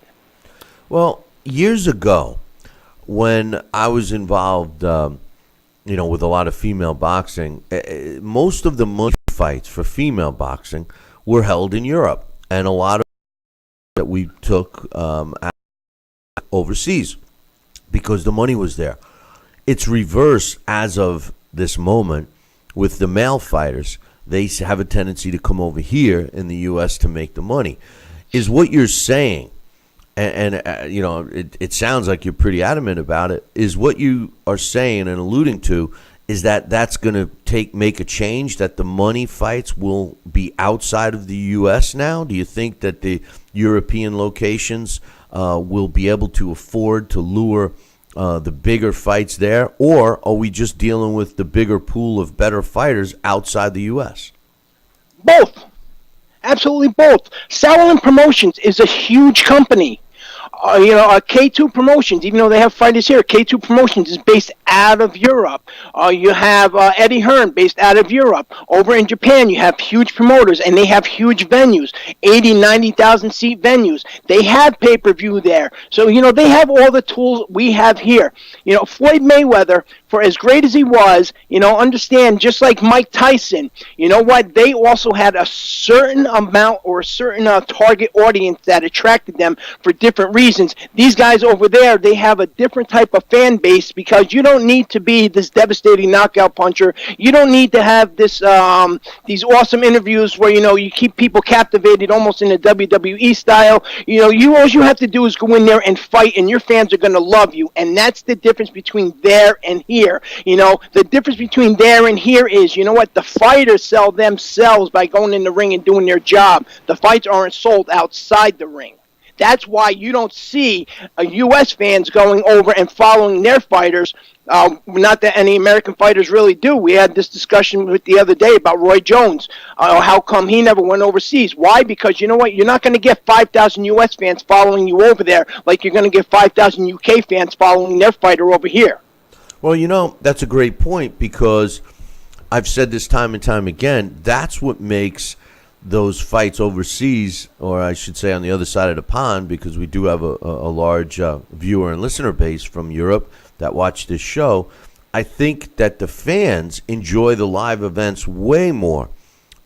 Speaker 3: Well, years ago, when I was involved, with a lot of female boxing, most of the money fights for female boxing were held in Europe, and a lot of that we took overseas because the money was there. It's reverse as of this moment with the male fighters. They have a tendency to come over here in the U.S. to make the money. Is what you're saying, and it sounds like you're pretty adamant about it, is what you are saying and alluding to is that that's going to make a change, that the money fights will be outside of the U.S. now? Do you think that the European locations will be able to afford to lure the bigger fights there, or are we just dealing with the bigger pool of better fighters outside the U.S.?
Speaker 2: Both. Absolutely both. Sauerland Promotions is a huge company. K2 Promotions, even though they have fighters here, K2 Promotions is based out of Europe. You have Eddie Hearn based out of Europe. Over in Japan, you have huge promoters, and they have huge venues, 80, 90,000 seat venues. They have pay-per-view there. So, they have all the tools we have here. Floyd Mayweather, for as great as he was, understand, just like Mike Tyson, you know what? They also had a certain amount or a certain target audience that attracted them for different reasons. These guys over there, they have a different type of fan base because you don't need to be this devastating knockout puncher. You don't need to have this these awesome interviews where you keep people captivated almost in a WWE style. All you have to do is go in there and fight, and your fans are going to love you. And that's the difference between there and here. The difference between there and here is, the fighters sell themselves by going in the ring and doing their job. The fights aren't sold outside the ring. That's why you don't see U.S. fans going over and following their fighters. Not that any American fighters really do. We had this discussion with the other day about Roy Jones. How come he never went overseas? Why? Because you know what? You're not going to get 5,000 U.S. fans following you over there like you're going to get 5,000 U.K. fans following their fighter over here.
Speaker 3: Well, that's a great point, because I've said this time and time again. That's what makes those fights overseas, or I should say on the other side of the pond, because we do have a large viewer and listener base from Europe that watch this show. I think that the fans enjoy the live events way more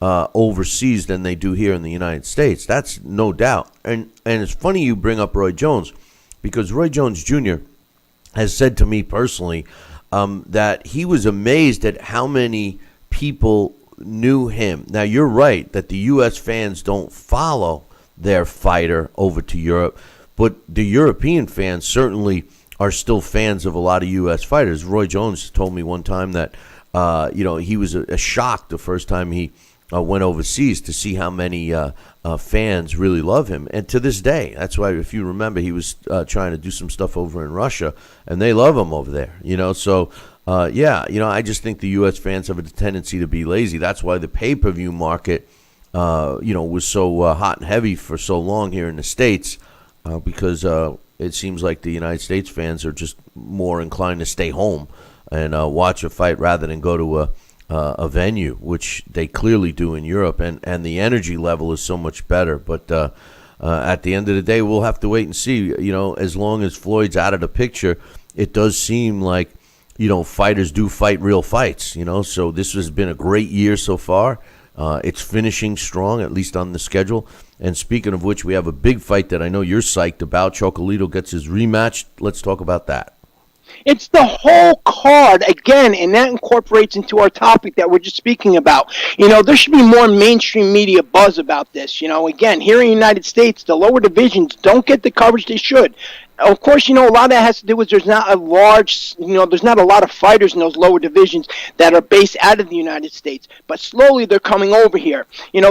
Speaker 3: overseas than they do here in the United States. That's no doubt. And it's funny you bring up Roy Jones, because Roy Jones Jr. has said to me personally that he was amazed at how many people knew him. Now, you're right that the U.S. fans don't follow their fighter over to Europe, but the European fans certainly are still fans of a lot of U.S. fighters. Roy Jones told me one time that, he was a shock the first time he went overseas to see how many fans really love him. And to this day, that's why, if you remember, he was trying to do some stuff over in Russia, and they love him over there, so... I just think the U.S. fans have a tendency to be lazy. That's why the pay-per-view market, was so hot and heavy for so long here in the States, because it seems like the United States fans are just more inclined to stay home and watch a fight rather than go to a venue, which they clearly do in Europe, and the energy level is so much better. But at the end of the day, we'll have to wait and see. As long as Floyd's out of the picture, it does seem like fighters do fight real fights, so this has been a great year so far. It's finishing strong, at least on the schedule. And speaking of which, we have a big fight that I know you're psyched about. Chocolatito gets his rematch. Let's talk about that.
Speaker 2: It's the whole card, again, and that incorporates into our topic that we're just speaking about. There should be more mainstream media buzz about this. Again, here in the United States, the lower divisions don't get the coverage they should. Of course, a lot of that has to do with there's not a lot of fighters in those lower divisions that are based out of the United States. But slowly they're coming over here.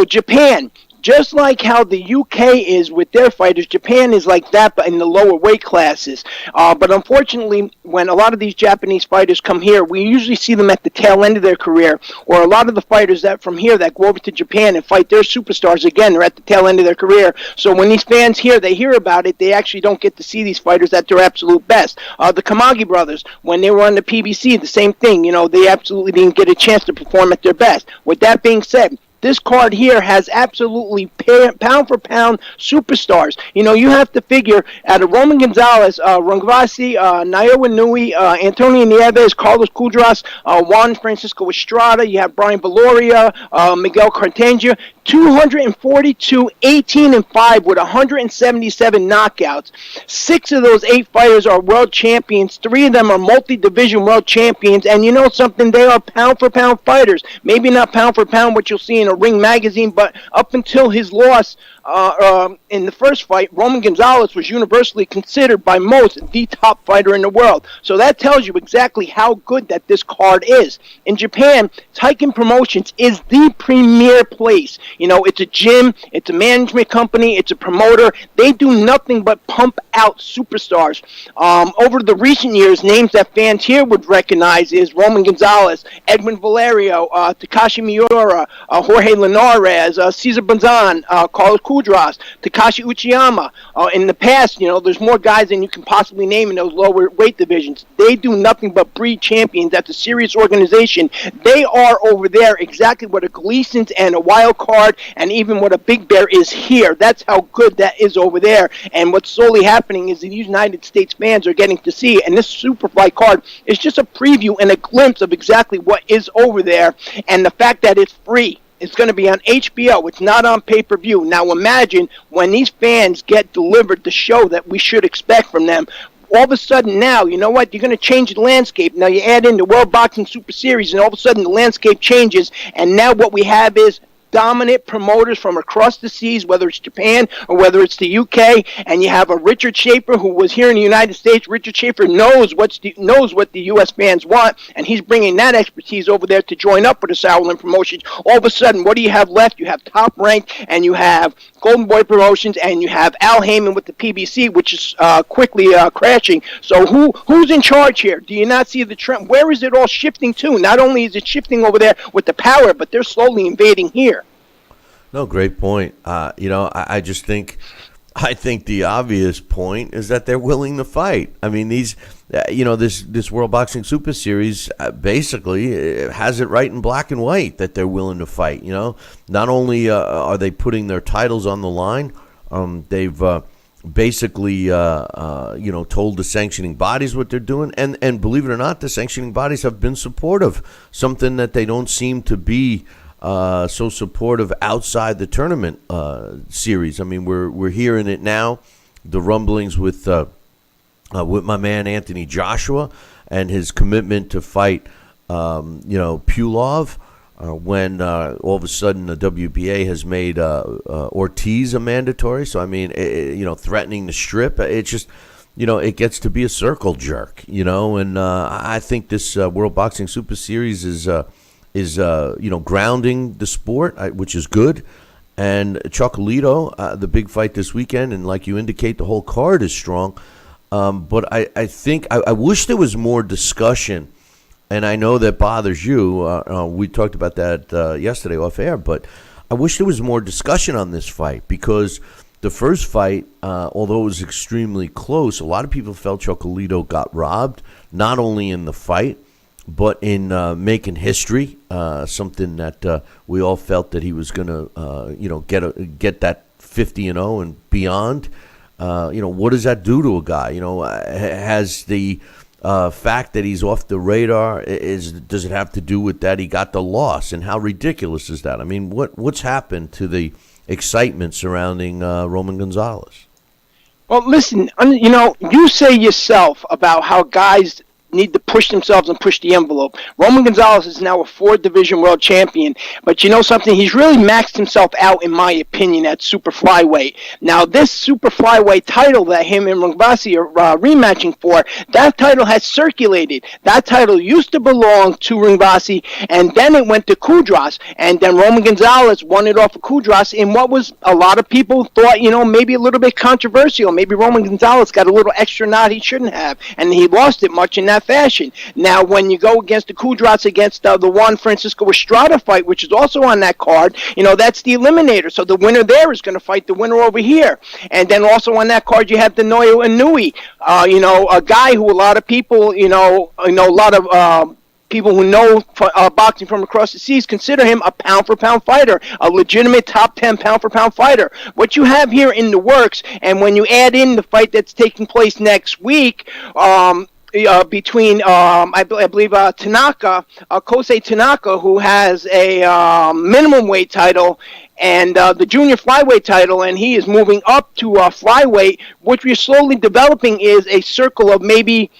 Speaker 2: Japan Just like how the UK is with their fighters, Japan is like that, but in the lower weight classes. But unfortunately, when a lot of these Japanese fighters come here, we usually see them at the tail end of their career, or a lot of the fighters that from here that go over to Japan and fight their superstars again are at the tail end of their career. So when these fans here, they hear about it, they actually don't get to see these fighters at their absolute best. The Kamagi brothers, when they were on the PBC, the same thing. They absolutely didn't get a chance to perform at their best. With that being said, this card here has absolutely pound-for-pound superstars. You have to figure out of Roman Gonzalez, Rungvasi, Naoya Nui, Antonio Nieves, Carlos Cudras, Juan Francisco Estrada, you have Brian Valoria, Miguel Cartagena, 242, 18-5 with 177 knockouts. 6 of those 8 fighters are world champions. 3 of them are multi-division world champions. And you know something? They are pound-for-pound fighters. Maybe not pound-for-pound what you'll see in a Ring magazine, but up until his loss in the first fight, Roman Gonzalez was universally considered by most the top fighter in the world. So that tells you exactly how good that this card is. In Japan, Taiken Promotions is the premier place. It's a gym, it's a management company, it's a promoter. They do nothing but pump out superstars. Over the recent years, names that fans here would recognize is Roman Gonzalez, Edwin Valerio, Takashi Miura, Jorge Linares, Cesar Banzan, Carlos Cudras, Takashi Uchiyama. In the past, there's more guys than you can possibly name in those lower weight divisions. They do nothing but breed champions. That's a serious organization. They are over there exactly what a Gleason's and a Wild Card and even what a Big Bear is here. That's how good that is over there. And what's slowly happening is the United States fans are getting to see it. And this Superfly card is just a preview and a glimpse of exactly what is over there. And the fact that it's free. It's going to be on HBO. It's not on pay-per-view. Now imagine when these fans get delivered the show that we should expect from them. All of a sudden now, you know what? You're going to change the landscape. Now you add in the World Boxing Super Series, and all of a sudden the landscape changes. And now what we have is dominant promoters from across the seas, whether it's Japan or whether it's the UK, and you have a Richard Schaefer who was here in the United States. Richard Schaefer knows what the U.S. fans want, and he's bringing that expertise over there to join up with the Sauerland Promotions. All of a sudden, what do you have left? You have Top Rank, and you have Golden Boy Promotions, and you have Al Heyman with the PBC, which is quickly crashing. So who's in charge here? Do you not see the trend? Where is it all shifting to? Not only is it shifting over there with the power, but they're slowly invading here.
Speaker 3: No, great point. I just think the obvious point is that they're willing to fight. I mean, this World Boxing Super Series basically has it right in black and white that they're willing to fight. Not only are they putting their titles on the line, they've basically told the sanctioning bodies what they're doing, and believe it or not, the sanctioning bodies have been supportive. Something that they don't seem to be so supportive outside the tournament series. I mean, we're hearing it now. The rumblings with my man Anthony Joshua and his commitment to fight, Pulov. When all of a sudden the WBA has made Ortiz a mandatory. So I mean, threatening to strip. It's just, it gets to be a circle jerk. And I think this World Boxing Super Series is grounding the sport, which is good. And Chocolatito, the big fight this weekend, and like you indicate, the whole card is strong. But I think I wish there was more discussion, and I know that bothers you. We talked about that yesterday off air, but I wish there was more discussion on this fight, because the first fight, although it was extremely close, a lot of people felt Chocolatito got robbed, not only in the fight, but in making history, something that we all felt that he was going to, get that 50-0 and beyond. What does that do to a guy? Has the fact that he's off the radar, does it have to do with that he got the loss? And how ridiculous is that? I mean, what's happened to the excitement surrounding Roman Gonzalez?
Speaker 2: Well, listen, you say yourself about how guys need to push themselves and push the envelope. Roman Gonzalez is now a 4-division world champion, but you know something? He's really maxed himself out, in my opinion, at super flyweight. Now, this super flyweight title that him and Rungvisai are rematching for, that title has circulated. That title used to belong to Rungvisai, and then it went to Kudras, and then Roman Gonzalez won it off of Kudras in what was a lot of people thought, you know, maybe a little bit controversial. Maybe Roman Gonzalez got a little extra nod he shouldn't have, and he lost it much in that fashion. Now, when you go against the Kudras against the Juan Francisco Estrada fight, which is also on that card, you know, that's the eliminator. So the winner there is going to fight the winner over here. And then also on that card, you have the Noyo Inui, you know, a guy who a lot of people, a lot of people who know boxing from across the seas consider him a pound-for-pound fighter, a legitimate top 10 pound-for-pound fighter. What you have here in the works, and when you add in the fight that's taking place next week, between I believe Tanaka, Kosei Tanaka, who has a minimum weight title, and the junior flyweight title, and he is moving up to flyweight. What we're slowly developing is a circle of maybe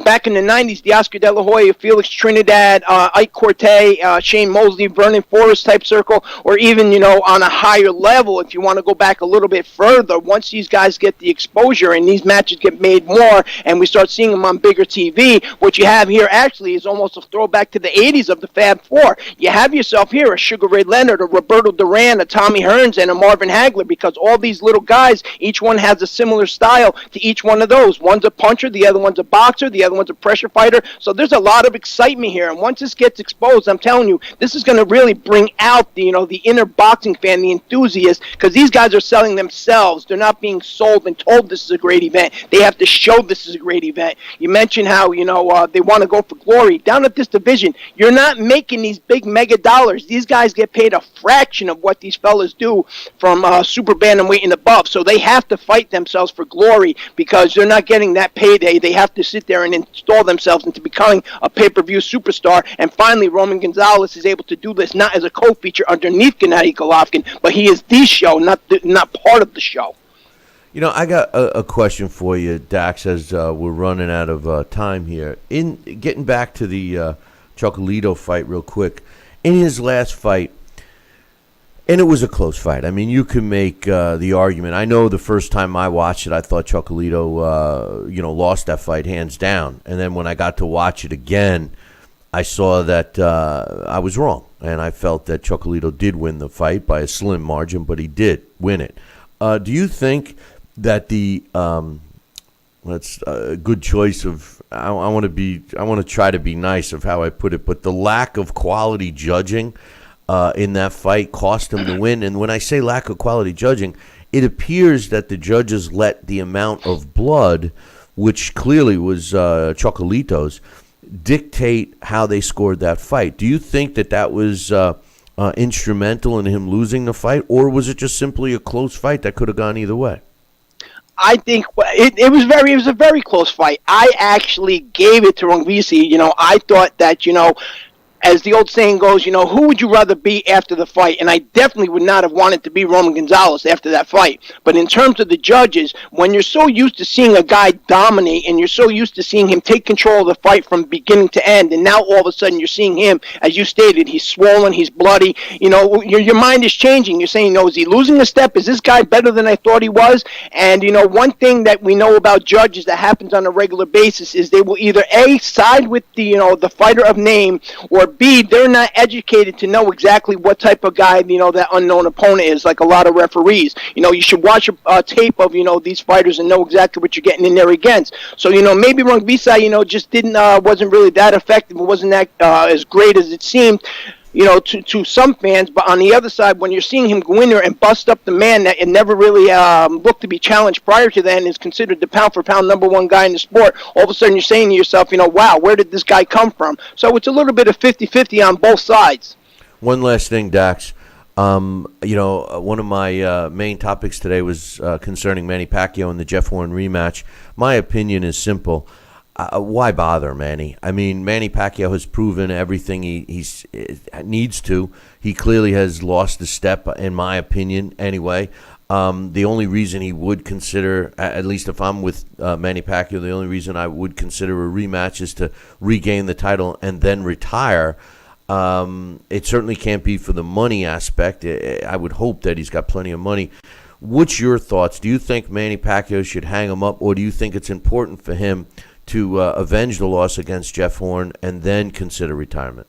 Speaker 2: back in the 90s, the Oscar De La Hoya, Felix Trinidad, Ike Corte, Shane Mosley, Vernon Forrest type circle, or even, on a higher level, if you want to go back a little bit further, once these guys get the exposure and these matches get made more and we start seeing them on bigger TV, what you have here actually is almost a throwback to the 80s of the Fab Four. You have yourself here a Sugar Ray Leonard, a Roberto Duran, a Tommy Hearns, and a Marvin Hagler, because all these little guys, each one has a similar style to each one of those. One's a puncher, the other one's a boxer, the other one's a pressure fighter. So there's a lot of excitement here, and once this gets exposed, I'm telling you, this is going to really bring out the inner boxing fan, the enthusiast, because these guys are selling themselves. They're not being sold and told this is a great event. They have to show this is a great event. You mentioned how they want to go for glory. Down at this division, you're not making these big mega dollars. These guys get paid a fraction of what these fellas do from super bantamweight and above. So they have to fight themselves for glory because they're not getting that payday. They have to sit there and install themselves into becoming a pay-per-view superstar. And finally, Roman Gonzalez is able to do this not as a co-feature underneath Gennady Golovkin, but he is the show, not part of the show.
Speaker 3: I got a question for you, Dax, as we're running out of time here. In getting back to the Chocolatito fight real quick, in his last fight, and it was a close fight. I mean, you can make the argument. I know the first time I watched it, I thought Chocolatito, lost that fight hands down. And then when I got to watch it again, I saw that I was wrong. And I felt that Chocolatito did win the fight by a slim margin, but he did win it. Do you think that that's a good choice of, I want to try to be nice of how I put it, but the lack of quality judging in that fight cost him the win. And when I say lack of quality judging, it appears that the judges let the amount of blood, which clearly was Chocolatito's, dictate how they scored that fight. Do you think that was instrumental in him losing the fight, or was it just simply a close fight that could have gone either way?
Speaker 2: I think it was a very close fight. I actually gave it to Rungvisai. I thought that, as the old saying goes, who would you rather be after the fight? And I definitely would not have wanted to be Roman Gonzalez after that fight. But in terms of the judges, when you're so used to seeing a guy dominate and you're so used to seeing him take control of the fight from beginning to end, and now all of a sudden you're seeing him, as you stated, he's swollen, he's bloody, your mind is changing. You're saying, is he losing a step? Is this guy better than I thought he was? And, one thing that we know about judges that happens on a regular basis is they will either A, side with the fighter of name, or B, they're not educated to know exactly what type of guy, that unknown opponent is, like a lot of referees. You should watch a tape of, these fighters and know exactly what you're getting in there against. So, maybe Rungvisai, just wasn't really that effective. It wasn't that as great as it seemed, to some fans. But on the other side, when you're seeing him go in there and bust up the man that it never really looked to be challenged prior to that and is considered the pound-for-pound number one guy in the sport, all of a sudden you're saying to yourself, wow, where did this guy come from? So it's a little bit of 50-50 on both sides.
Speaker 3: One last thing, Dax. One of my main topics today was concerning Manny Pacquiao and the Jeff Horn rematch. My opinion is simple. Why bother, Manny? I mean, Manny Pacquiao has proven everything he needs to. He clearly has lost a step, in my opinion, anyway. The only reason he would consider, at least if I'm with Manny Pacquiao, the only reason I would consider a rematch is to regain the title and then retire. It certainly can't be for the money aspect. I would hope that he's got plenty of money. What's your thoughts? Do you think Manny Pacquiao should hang him up, or do you think it's important for him to avenge the loss against Jeff Horn and then consider retirement?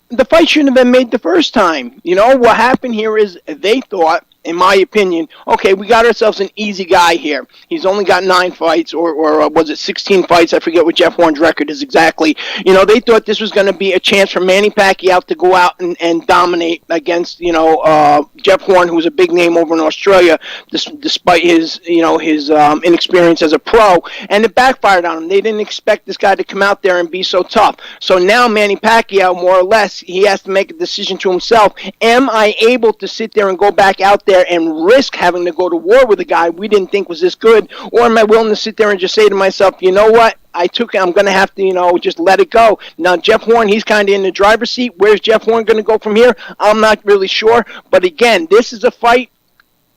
Speaker 2: The fight shouldn't have been made the first time. You know, what happened here is they thought, in my opinion, okay, we got ourselves an easy guy here. He's only got 9 fights, or was it 16 fights? I forget what Jeff Horn's record is exactly. You know, they thought this was going to be a chance for Manny Pacquiao to go out and dominate against, Jeff Horn, who's a big name over in Australia, despite his inexperience as a pro, and it backfired on him. They didn't expect this guy to come out there and be so tough. So now Manny Pacquiao, more or less, he has to make a decision to himself. Am I able to sit there and go back out there and risk having to go to war with a guy we didn't think was this good, or am I willing to sit there and just say to myself, you know what, I'm going to have to, just let it go. Now, Jeff Horn, he's kind of in the driver's seat. Where's Jeff Horn going to go from here? I'm not really sure. But again, this is a fight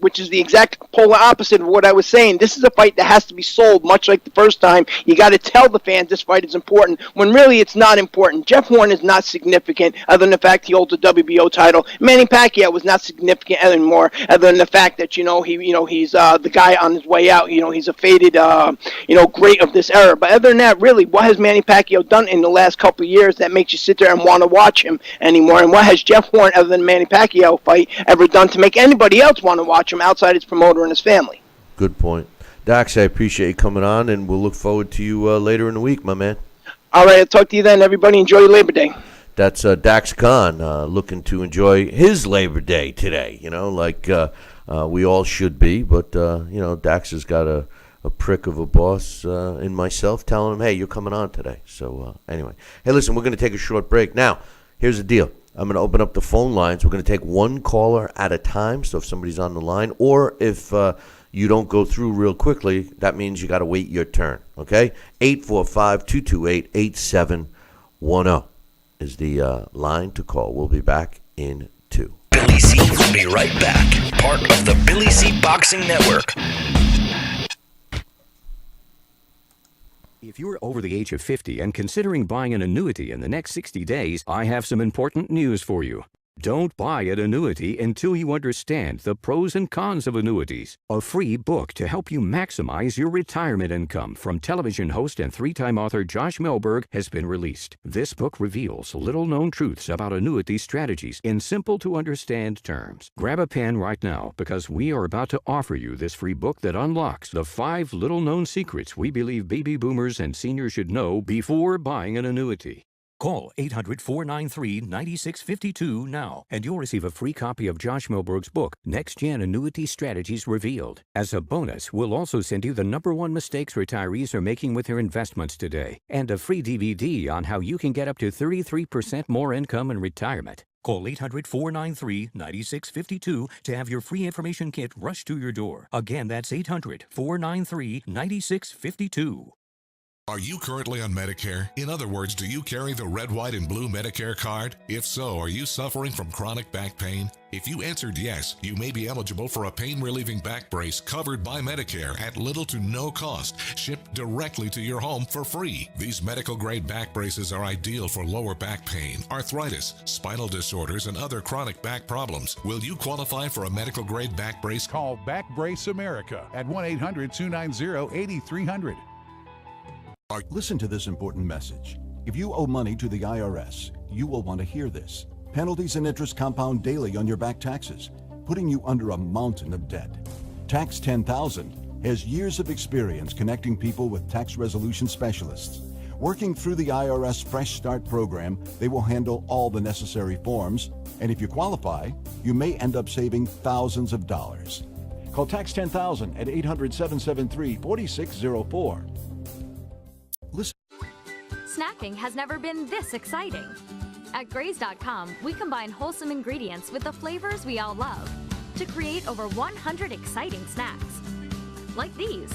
Speaker 2: which is the exact polar opposite of what I was saying. This is a fight that has to be sold, much like the first time. You got to tell the fans this fight is important, when really it's not important. Jeff Horn is not significant, other than the fact he holds a WBO title. Manny Pacquiao was not significant anymore, other than the fact that he's the guy on his way out. He's a faded great of this era. But other than that, really, what has Manny Pacquiao done in the last couple of years that makes you sit there and want to watch him anymore? And what has Jeff Horn, other than Manny Pacquiao fight, ever done to make anybody else want to watch him outside his promoter and his family?
Speaker 3: Good point. Dax, I appreciate you coming on, and we'll look forward to you later in the week, my man.
Speaker 2: All right, I'll talk to you then. Everybody enjoy your Labor Day.
Speaker 3: That's Dax Khan looking to enjoy his Labor Day today, like we all should be. But, Dax has got a prick of a boss in myself telling him, hey, you're coming on today. So, anyway. Hey, listen, we're going to take a short break. Now, here's the deal. I'm going to open up the phone lines. We're going to take one caller at a time. So if somebody's on the line, or if you don't go through real quickly, that means you got to wait your turn. Okay? 845-228-8710 is the line to call. We'll be back in 2.
Speaker 1: Billy C will be right back. Part of the Billy C Boxing Network.
Speaker 11: If you're over the age of 50 and considering buying an annuity in the next 60 days, I have some important news for you. Don't buy an annuity until you understand the pros and cons of annuities. A free book to help you maximize your retirement income from television host and 3-time author Josh Melberg has been released. This book reveals little-known truths about annuity strategies in simple-to-understand terms. Grab a pen right now, because we are about to offer you this free book that unlocks the 5 little-known secrets we believe baby boomers and seniors should know before buying an annuity. Call 800-493-9652 now, and you'll receive a free copy of Josh Melberg's book, Next Gen Annuity Strategies Revealed. As a bonus, we'll also send you the #1 mistakes retirees are making with their investments today, and a free DVD on how you can get up to 33% more income in retirement. Call 800-493-9652 to have your free information kit rushed to your door. Again, that's 800-493-9652.
Speaker 5: Are you currently on Medicare? In other words, do you carry the red, white, and blue Medicare card? If so, are you suffering from chronic back pain? If you answered yes, you may be eligible for a pain-relieving back brace covered by Medicare at little to no cost, shipped directly to your home for free. These medical-grade back braces are ideal for lower back pain, arthritis, spinal disorders, and other chronic back problems. Will you qualify for a medical-grade back brace?
Speaker 6: Call Back Brace America at 1-800-290-8300.
Speaker 7: Listen to this important message. If you owe money to the IRS, you will want to hear this. Penalties and interest compound daily on your back taxes, putting you under a mountain of debt. Tax 10,000 has years of experience connecting people with tax resolution specialists. Working through the IRS Fresh Start program, they will handle all the necessary forms, and if you qualify, you may end up saving thousands of dollars. Call Tax 10,000 at 800-773-4604. Listen.
Speaker 10: Snacking has never been this exciting. At Graze.com, we combine wholesome ingredients with the flavors we all love to create over 100 exciting snacks. Like these.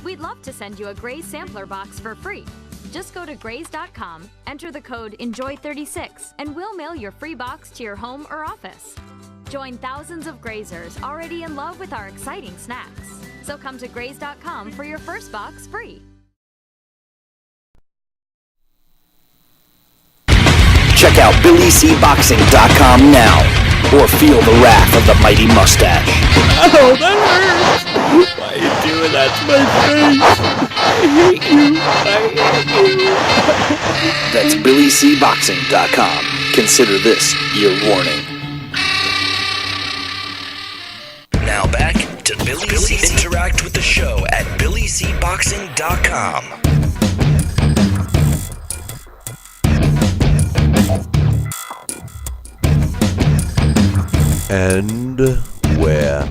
Speaker 10: We'd love to send you a Graze sampler box for free. Just go to Graze.com, enter the code ENJOY36, and we'll mail your free box to your home or office. Join thousands of grazers already in love with our exciting snacks. So come to graze.com for your first box free.
Speaker 1: Check out BillyCBoxing.com now, or feel the wrath of the mighty mustache.
Speaker 9: Oh, that hurts! Why are you doing that to my face? I hate you.
Speaker 1: That's BillyCBoxing.com. Consider this your warning. Now back to Billy C. Interact with the show at BillyCBoxing.com.
Speaker 3: And we're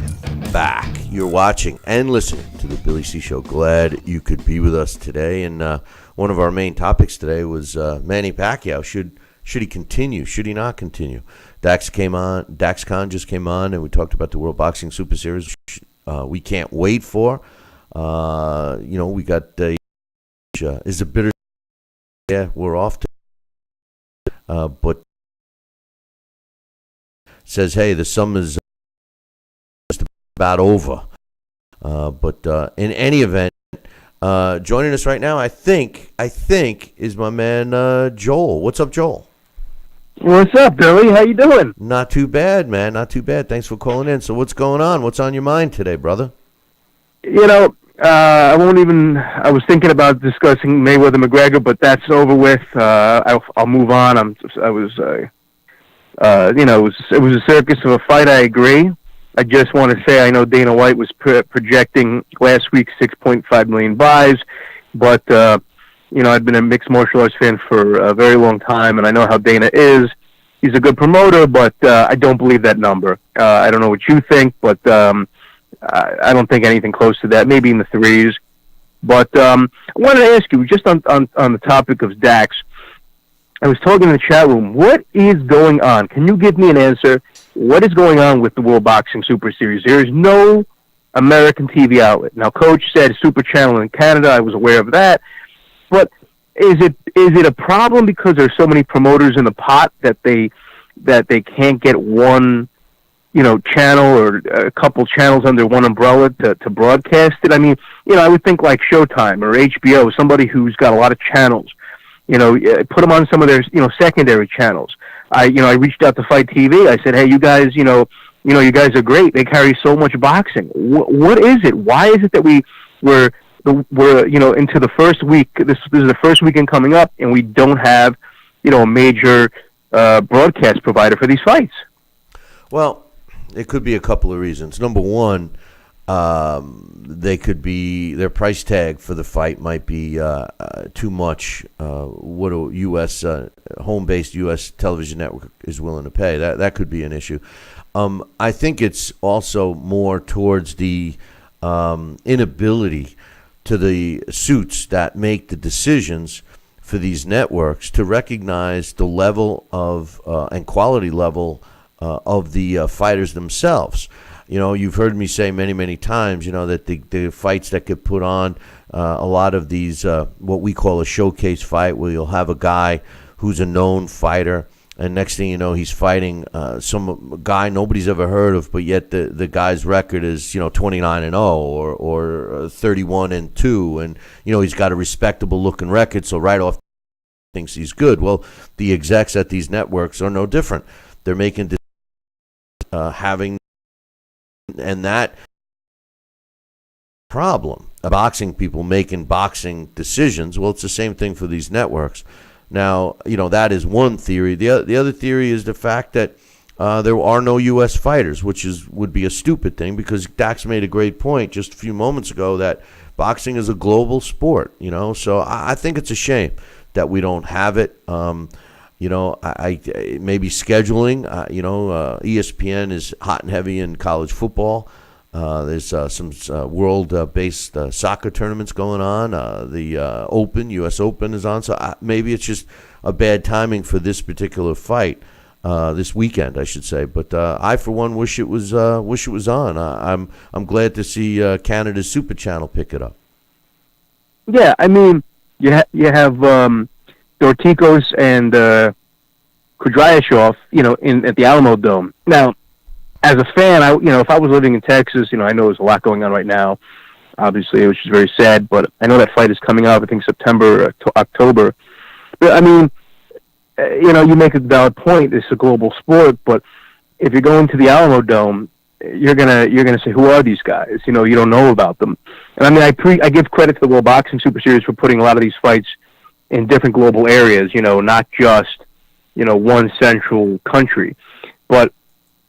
Speaker 3: back. You're watching and listening to the Billy C. Show. Glad you could be with us today. And one of our main topics today was Manny Pacquiao. Should he continue? Should he not continue? DaxCon just came on, and we talked about the World Boxing Super Series. We can't wait for. We got is it bitter? Yeah, we're off to. But says, hey, the summer's just about over. But in any event, joining us right now, I think, is my man Joel. What's up, Joel?
Speaker 12: What's up, Billy? How you doing?
Speaker 3: Not too bad, man. Not too bad. Thanks for calling in. So what's going on? What's on your mind today, brother?
Speaker 12: I was thinking about discussing Mayweather-McGregor, but that's over with. I'll move on. It was a circus of a fight. I agree. I just want to say I know Dana White was projecting last week 6.5 million buys, but I've been a mixed martial arts fan for a very long time, and I know how Dana is. He's a good promoter, but I don't believe that number. I don't know what you think, but I don't think anything close to that. Maybe in the threes. But I wanted to ask you, just on the topic of Dax, I was talking in the chat room, what is going on? Can you give me an answer? What is going on with the World Boxing Super Series? There is no American TV outlet. Now, Coach said Super Channel in Canada. I was aware of that. But is it a problem because there's so many promoters in the pot that they can't get one, channel or a couple channels under one umbrella to broadcast it? I mean, I would think like Showtime or HBO, somebody who's got a lot of channels. Put them on some of their, secondary channels. I reached out to Fight TV. I said, hey, you guys, you guys are great. They carry so much boxing. What is it? Why is it that we're into the first week? This is the first weekend coming up, and we don't have, a major broadcast provider for these fights.
Speaker 3: Well, it could be a couple of reasons. Number one, they could be, their price tag for the fight might be too much. What a U.S. Home-based U.S. television network is willing to pay. That could be an issue. I think it's also more towards the inability to the suits that make the decisions for these networks to recognize the level of and quality level of the fighters themselves. You've heard me say many, many times, that the fights that get put on, a lot of these, what we call a showcase fight, where you'll have a guy who's a known fighter, and next thing you know, he's fighting some guy nobody's ever heard of, but yet the guy's record is, 29-0 or 31-2, and, he's got a respectable looking record, so right off thinks he's good. Well, the execs at these networks are no different. They're making having, and that problem, boxing people making boxing decisions. Well, it's the same thing for these networks. Now, that is one theory. The other theory is the fact that there are no U.S. fighters, which would be a stupid thing, because Dax made a great point just a few moments ago that boxing is a global sport. So I think it's a shame that we don't have it. I maybe scheduling. ESPN is hot and heavy in college football. There's some world-based soccer tournaments going on. The Open, U.S. Open, is on. So maybe it's just a bad timing for this particular fight, this weekend, I should say. But I, for one, wish it was on. I'm glad to see Canada's Super Channel pick it up.
Speaker 12: Yeah, I mean, you have Dorticos and Kudryashov, at the Alamo Dome. Now, as a fan, if I was living in Texas, I know there's a lot going on right now, obviously, which is very sad, but I know that fight is coming up, I think September to October. But, I mean, you make a valid point. It's a global sport, but if you're going to the Alamo Dome, you're gonna say, who are these guys? You don't know about them. And I mean, I give credit to the World Boxing Super Series for putting a lot of these fights in different global areas. Not just one central country. But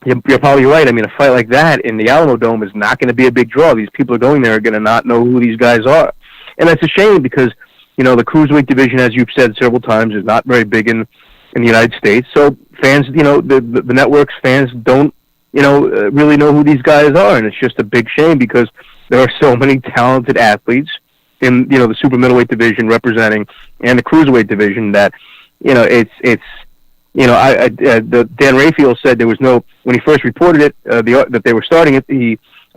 Speaker 12: you're probably right. I mean, a fight like that in the Alamo Dome is not going to be a big draw. These people are going there are going to not know who these guys are, and that's a shame because the cruiserweight division, as you've said several times, is not very big in the United States. So fans, the networks fans don't really know who these guys are, and it's just a big shame because there are so many talented athletes in the super middleweight division representing and the cruiserweight division that it's Dan Rayfield said there was no, when he first reported it that they were starting it.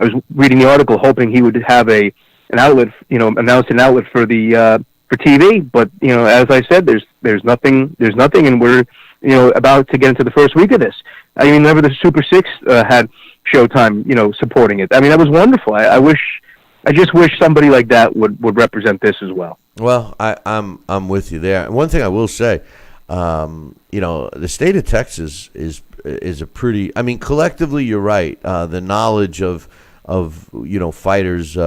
Speaker 12: I was reading the article hoping he would have an outlet, announce an outlet for the for TV, but as I said, there's nothing, and we're about to get into the first week of this. I mean, remember the Super Six had Showtime, supporting it. I mean, that was wonderful. I just wish somebody like that would represent this as well.
Speaker 3: Well, I'm with you there. One thing I will say, the state of Texas is a pretty. I mean, collectively, you're right. The knowledge of fighters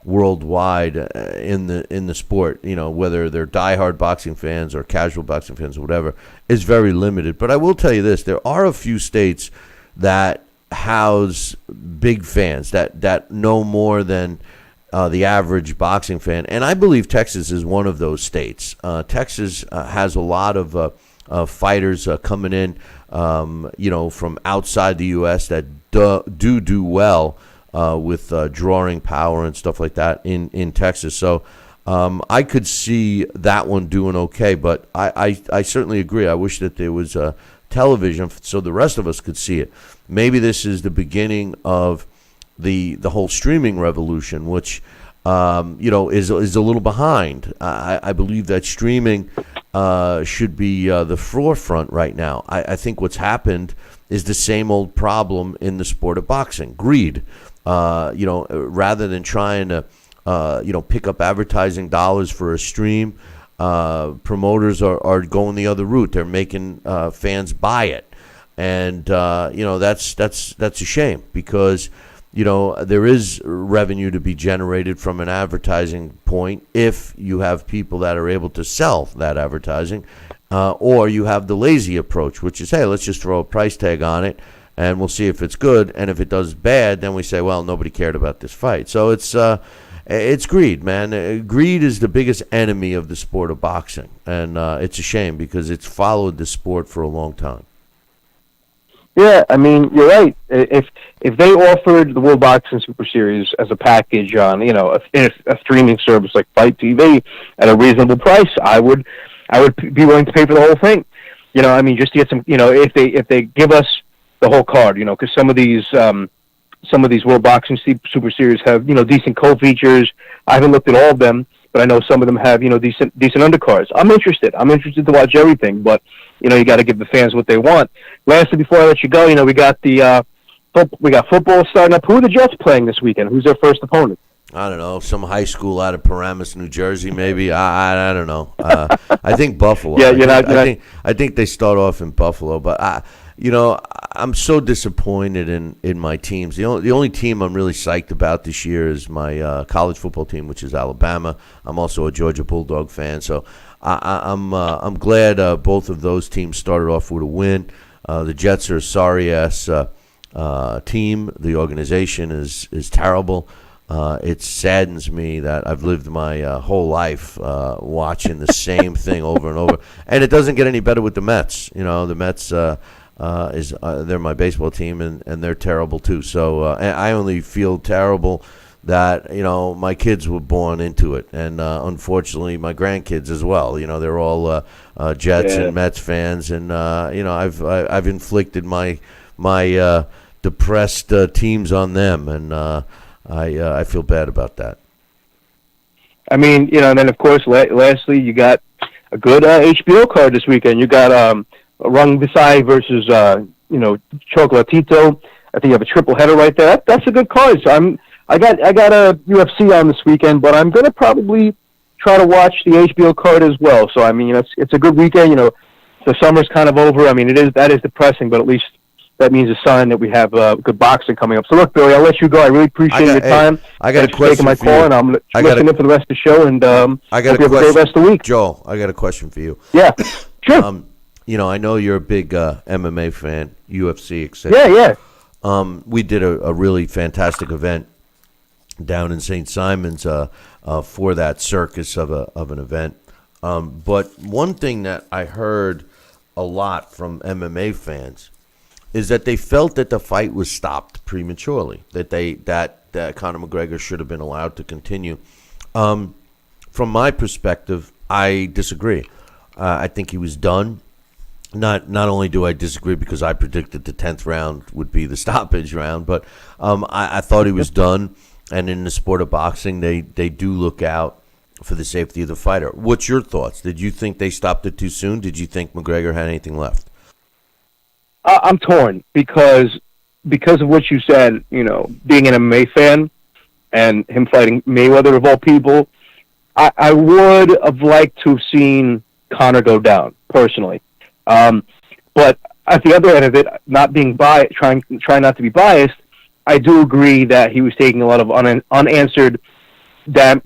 Speaker 3: worldwide in the sport, whether they're diehard boxing fans or casual boxing fans or whatever, is very limited. But I will tell you this: there are a few states that house big fans that know more than the average boxing fan, and I believe Texas is one of those states. Texas has a lot of fighters coming in, from outside the U.S. that do well with drawing power and stuff like that in Texas. So I could see that one doing okay, but I certainly agree. I wish that there was television so the rest of us could see it. Maybe this is the beginning of the whole streaming revolution, which is a little behind. I believe that streaming should be the forefront right now. I think what's happened is the same old problem in the sport of boxing: greed. Rather than trying to pick up advertising dollars for a stream, promoters are going the other route. They're making fans buy it, and that's a shame because there is revenue to be generated from an advertising point if you have people that are able to sell that advertising, or you have the lazy approach, which is, hey, let's just throw a price tag on it and we'll see if it's good. And if it does bad, then we say, well, nobody cared about this fight. So it's greed, man. Greed is the biggest enemy of the sport of boxing, and it's a shame because it's followed the sport for a long time.
Speaker 12: Yeah, I mean, you're right. If they offered the World Boxing Super Series as a package on, a streaming service like Fight TV at a reasonable price, I would be willing to pay for the whole thing. I mean, just to get some, if they give us the whole card, because some of these World Boxing Super Series have, decent co-features. I haven't looked at all of them, but I know some of them have, decent undercards. I'm interested to watch everything, but you got to give the fans what they want. Lastly, before I let you go, we got football starting up. Who are the Jets playing this weekend? Who's their first opponent?
Speaker 3: I don't know, some high school out of Paramus, New Jersey, maybe. I don't know. I think Buffalo.
Speaker 12: Yeah,
Speaker 3: I think they start off in Buffalo, but I'm so disappointed in my teams. The only team I'm really psyched about this year is my college football team, which is Alabama. I'm also a Georgia Bulldog fan, so I'm glad both of those teams started off with a win. The Jets are a sorry ass team. The organization is terrible. It saddens me that I've lived my whole life watching the same thing over and over, and it doesn't get any better with the Mets. The Mets they're my baseball team, and they're terrible too. So I only feel terrible that my kids were born into it, and unfortunately my grandkids as well. They're all Jets and Mets fans, and I've inflicted my depressed teams on them, and I feel bad about that.
Speaker 12: I mean, and then of course, lastly, you got a good HBO card this weekend. You got Rung Visai versus Chocolatito. I think you have a triple header right there. That's a good card. So I got a UFC on this weekend, but I'm going to probably try to watch the HBO card as well. So I mean, it's a good weekend. The summer's kind of over. I mean, that is depressing, but at least that means a sign that we have good boxing coming up. So look, Billy, I'll let you go. I really appreciate your time.
Speaker 3: I got a
Speaker 12: Thanks for taking my
Speaker 3: question for
Speaker 12: call,
Speaker 3: you.
Speaker 12: and I'm listening in for the rest of the show. And
Speaker 3: I got
Speaker 12: hope you have a great rest of the week.
Speaker 3: Joel, I got a question for you.
Speaker 12: Yeah, sure.
Speaker 3: I know you're a big MMA fan, UFC, etc.
Speaker 12: Yeah.
Speaker 3: We did a really fantastic event down in St. Simon's for that circus of an event. But one thing that I heard a lot from MMA fans is that they felt that the fight was stopped prematurely, that Conor McGregor should have been allowed to continue. From my perspective, I disagree. I think he was done. Not only do I disagree because I predicted the 10th round would be the stoppage round, but I thought he was done. And in the sport of boxing, they do look out for the safety of the fighter. What's your thoughts? Did you think they stopped it too soon? Did you think McGregor had anything left?
Speaker 12: I'm torn because of what you said, being an MMA fan and him fighting Mayweather of all people, I would have liked to have seen Conor go down, personally. But at the other end of it, not being biased, trying not to be biased, I do agree that he was taking a lot of unanswered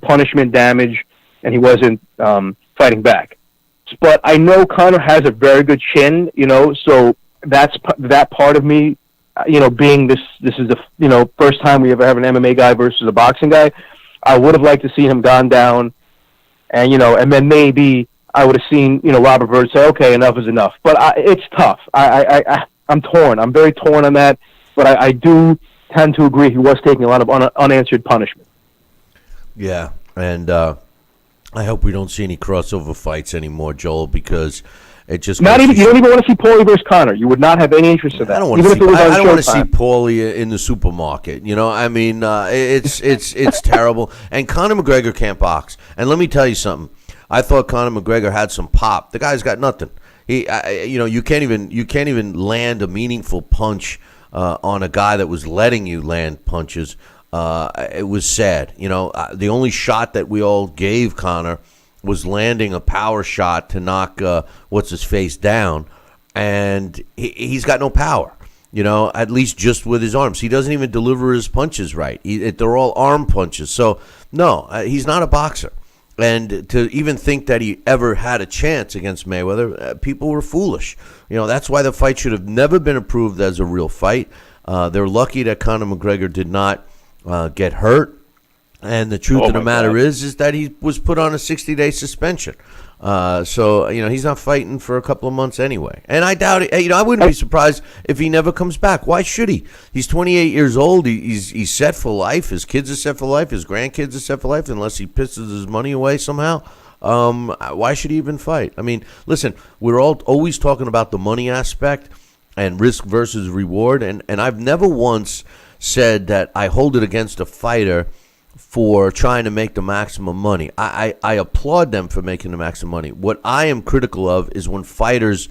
Speaker 12: punishment damage, and he wasn't fighting back. But I know Conor has a very good chin, so that part of me, being this is the first time we ever have an MMA guy versus a boxing guy, I would have liked to see him gone down, and then maybe I would have seen Robert Byrd say, okay, enough is enough. But it's tough. I'm torn. I'm very torn on that. But I do tend to agree he was taking a lot of unanswered punishment.
Speaker 3: Yeah, and I hope we don't see any crossover fights anymore, Joel, because it just
Speaker 12: you don't even want to see Paulie versus Conor. You would not have any interest in that.
Speaker 3: I don't want to see Paulie in the supermarket. It's terrible. And Conor McGregor can't box. And let me tell you something. I thought Conor McGregor had some pop. The guy's got nothing. You can't even land a meaningful punch on a guy that was letting you land punches. It was sad. The only shot that we all gave Conor was landing a power shot to knock what's-his-face down, and he's got no power, at least just with his arms. He doesn't even deliver his punches right. They're all arm punches. So, no, he's not a boxer. And to even think that he ever had a chance against Mayweather, people were foolish. That's why the fight should have never been approved as a real fight. They're lucky that Conor McGregor did not get hurt. And the truth of the matter is that he was put on a 60-day suspension. So he's not fighting for a couple of months anyway. And I doubt it. I wouldn't be surprised if he never comes back. Why should he? He's 28 years old. He's set for life. His kids are set for life. His grandkids are set for life, unless he pisses his money away somehow. Why should he even fight? I mean, listen, we're always talking about the money aspect and risk versus reward. And I've never once said that I hold it against a fighter for trying to make the maximum money. I applaud them for making the maximum money. What I am critical of is when fighters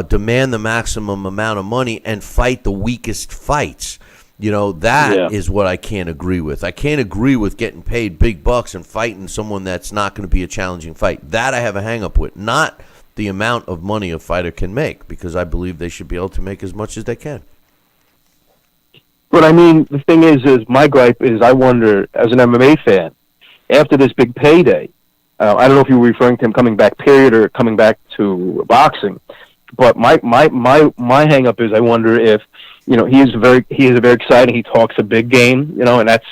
Speaker 3: demand the maximum amount of money and fight the weakest fights. That is what I can't agree with. I can't agree with getting paid big bucks and fighting someone that's not going to be a challenging fight. That I have a hang-up with, not the amount of money a fighter can make, because I believe they should be able to make as much as they can.
Speaker 12: But I mean, the thing is my gripe is I wonder, as an MMA fan, after this big payday, I don't know if you were referring to him coming back, period, or coming back to boxing. But my hang up is I wonder if he is very exciting. He talks a big game, and that's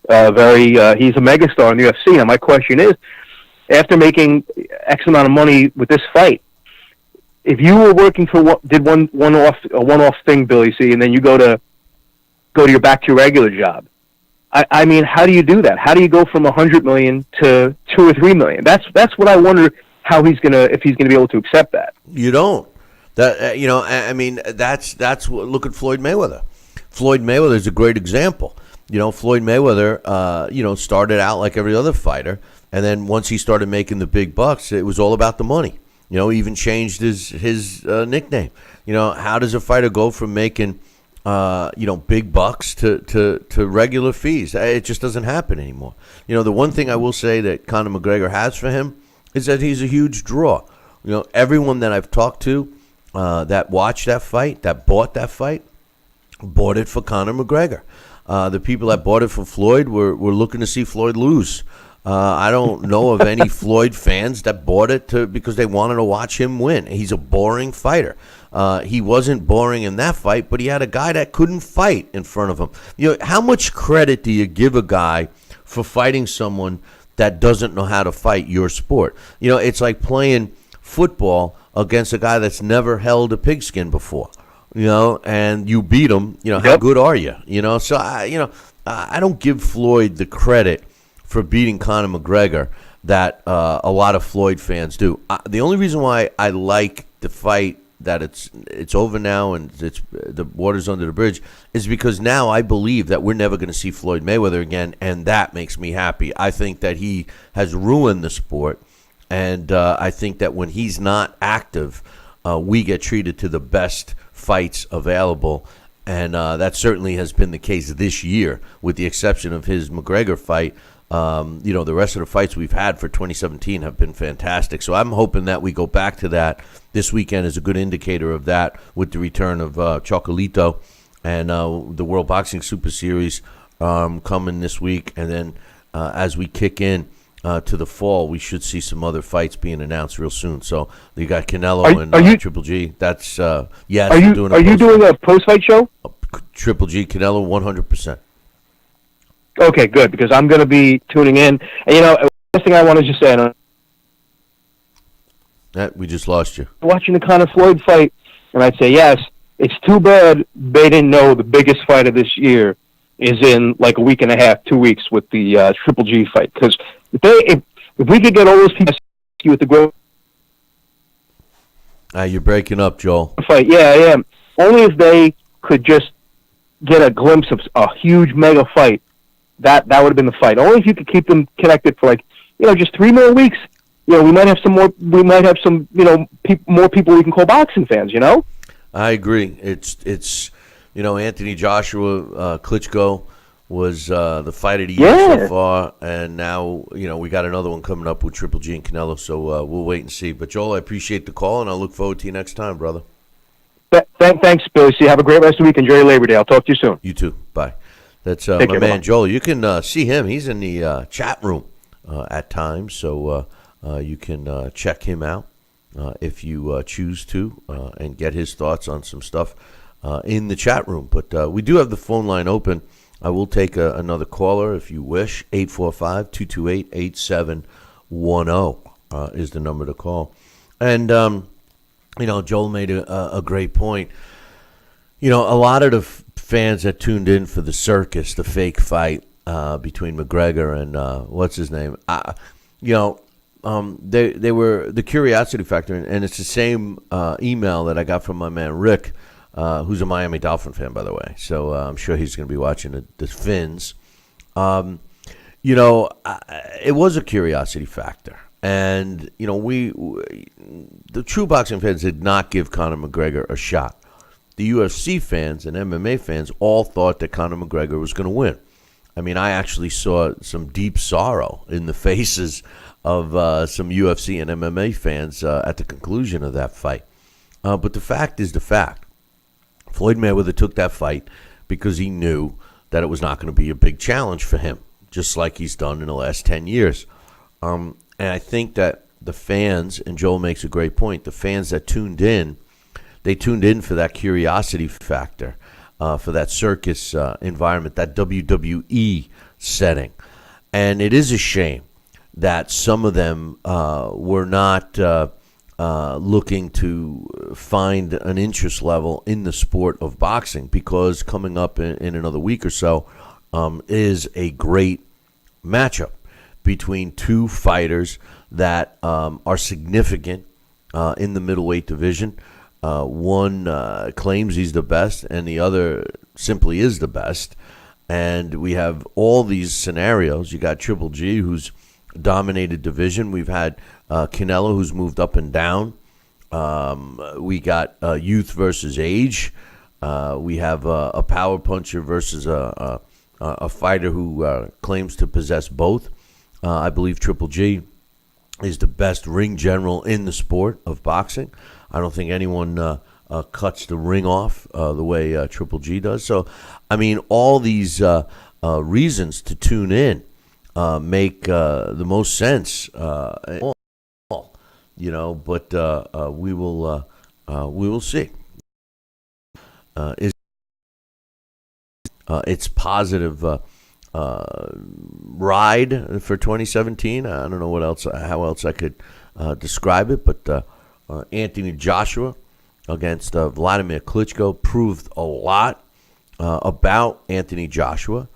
Speaker 12: he's a megastar in the UFC. Now my question is, after making X amount of money with this fight, if you were working for one-off thing, Billy C, and then you go to back to your regular job. I mean, how do you do that? How do you go from $100 million to $2 or $3 million? That's what I wonder if he's gonna be able to accept that.
Speaker 3: You don't. I mean, that's what. Look at Floyd Mayweather. Floyd Mayweather is a great example. Floyd Mayweather, started out like every other fighter, and then once he started making the big bucks, it was all about the money. He even changed his nickname. How does a fighter go from making big bucks to regular fees. It just doesn't happen anymore. The one thing I will say that Conor McGregor has for him is that he's a huge draw. Everyone that I've talked to that watched that fight, that bought that fight, bought it for Conor McGregor. The people that bought it for Floyd were looking to see Floyd lose. I don't know of any Floyd fans that bought it because they wanted to watch him win. He's a boring fighter. He wasn't boring in that fight, but he had a guy that couldn't fight in front of him. How much credit do you give a guy for fighting someone that doesn't know how to fight your sport? It's like playing football against a guy that's never held a pigskin before. And you beat him. How good are you? So I don't give Floyd the credit for beating Conor McGregor that a lot of Floyd fans do. The only reason why I like the fight, that it's over now and the water's under the bridge, is because now I believe that we're never going to see Floyd Mayweather again, and that makes me happy. I think that he has ruined the sport, and I think that when he's not active, we get treated to the best fights available, and that certainly has been the case this year, with the exception of his McGregor fight. The rest of the fights we've had for 2017 have been fantastic. So I'm hoping that we go back to that. This weekend is a good indicator of that, with the return of Chocolito and the World Boxing Super Series coming this week. And then as we kick in to the fall, we should see some other fights being announced real soon. So you got Canelo and Triple G. That's yes.
Speaker 12: Are you doing a post-fight show?
Speaker 3: Triple G, Canelo, 100%.
Speaker 12: Okay, good, because I'm going to be tuning in. And, one thing I wanted to say,
Speaker 3: we just lost you.
Speaker 12: Watching the Conor Floyd fight, and I'd say, yes, it's too bad they didn't know the biggest fight of this year is in like a week and a half, 2 weeks with the Triple G fight. Because if we could get all those people with the growth
Speaker 3: you're breaking up, Joel.
Speaker 12: Fight, yeah, I am. Only if they could just get a glimpse of a huge mega fight. That would have been the fight. Only if you could keep them connected for just 3 more weeks. We might have some more. We might have some, more people we can call boxing fans.
Speaker 3: I agree. It's Anthony Joshua, Klitschko was the fight of the year so far, and now we got another one coming up with Triple G and Canelo. So we'll wait and see. But Joel, I appreciate the call, and I look forward to you next time, brother.
Speaker 12: Thanks, Billy. See, have a great rest of the week. Enjoy your Labor Day. I'll talk to you soon.
Speaker 3: You too. Bye. That's my man Joel. You can see him. He's in the chat room at times, so you can check him out if you choose to and get his thoughts on some stuff in the chat room. But we do have the phone line open. I will take another caller if you wish. 845-228-8710 is the number to call. And, Joel made a great point. A lot of the fans that tuned in for the circus, the fake fight between McGregor and what's his name, they were the curiosity factor, and it's the same email that I got from my man Rick, who's a Miami Dolphin fan, by the way. So I'm sure he's going to be watching the Fins. It was a curiosity factor, and the true boxing fans did not give Conor McGregor a shot. The UFC fans and MMA fans all thought that Conor McGregor was going to win. I mean, I actually saw some deep sorrow in the faces of some UFC and MMA fans at the conclusion of that fight. But the fact is the fact. Floyd Mayweather took that fight because he knew that it was not going to be a big challenge for him, just like he's done in the last 10 years. And I think that the fans, and Joel makes a great point, the fans that tuned in, they tuned in for that curiosity factor, for that circus environment, that WWE setting. And it is a shame that some of them were not looking to find an interest level in the sport of boxing, because coming up in another week or so is a great matchup between two fighters that are significant in the middleweight division. One claims he's the best, and the other simply is the best. And we have all these scenarios. You got Triple G, who's dominated division. We've had Canelo, who's moved up and down. We got youth versus age. We have a power puncher versus a fighter who claims to possess both. I believe Triple G is the best ring general in the sport of boxing. I don't think anyone cuts the ring off the way Triple G does. So, I mean, all these reasons to tune in make the most sense. But we will see. It's positive ride for 2017. I don't know how else I could describe it, but Anthony Joshua against Vladimir Klitschko proved a lot about Anthony Joshua.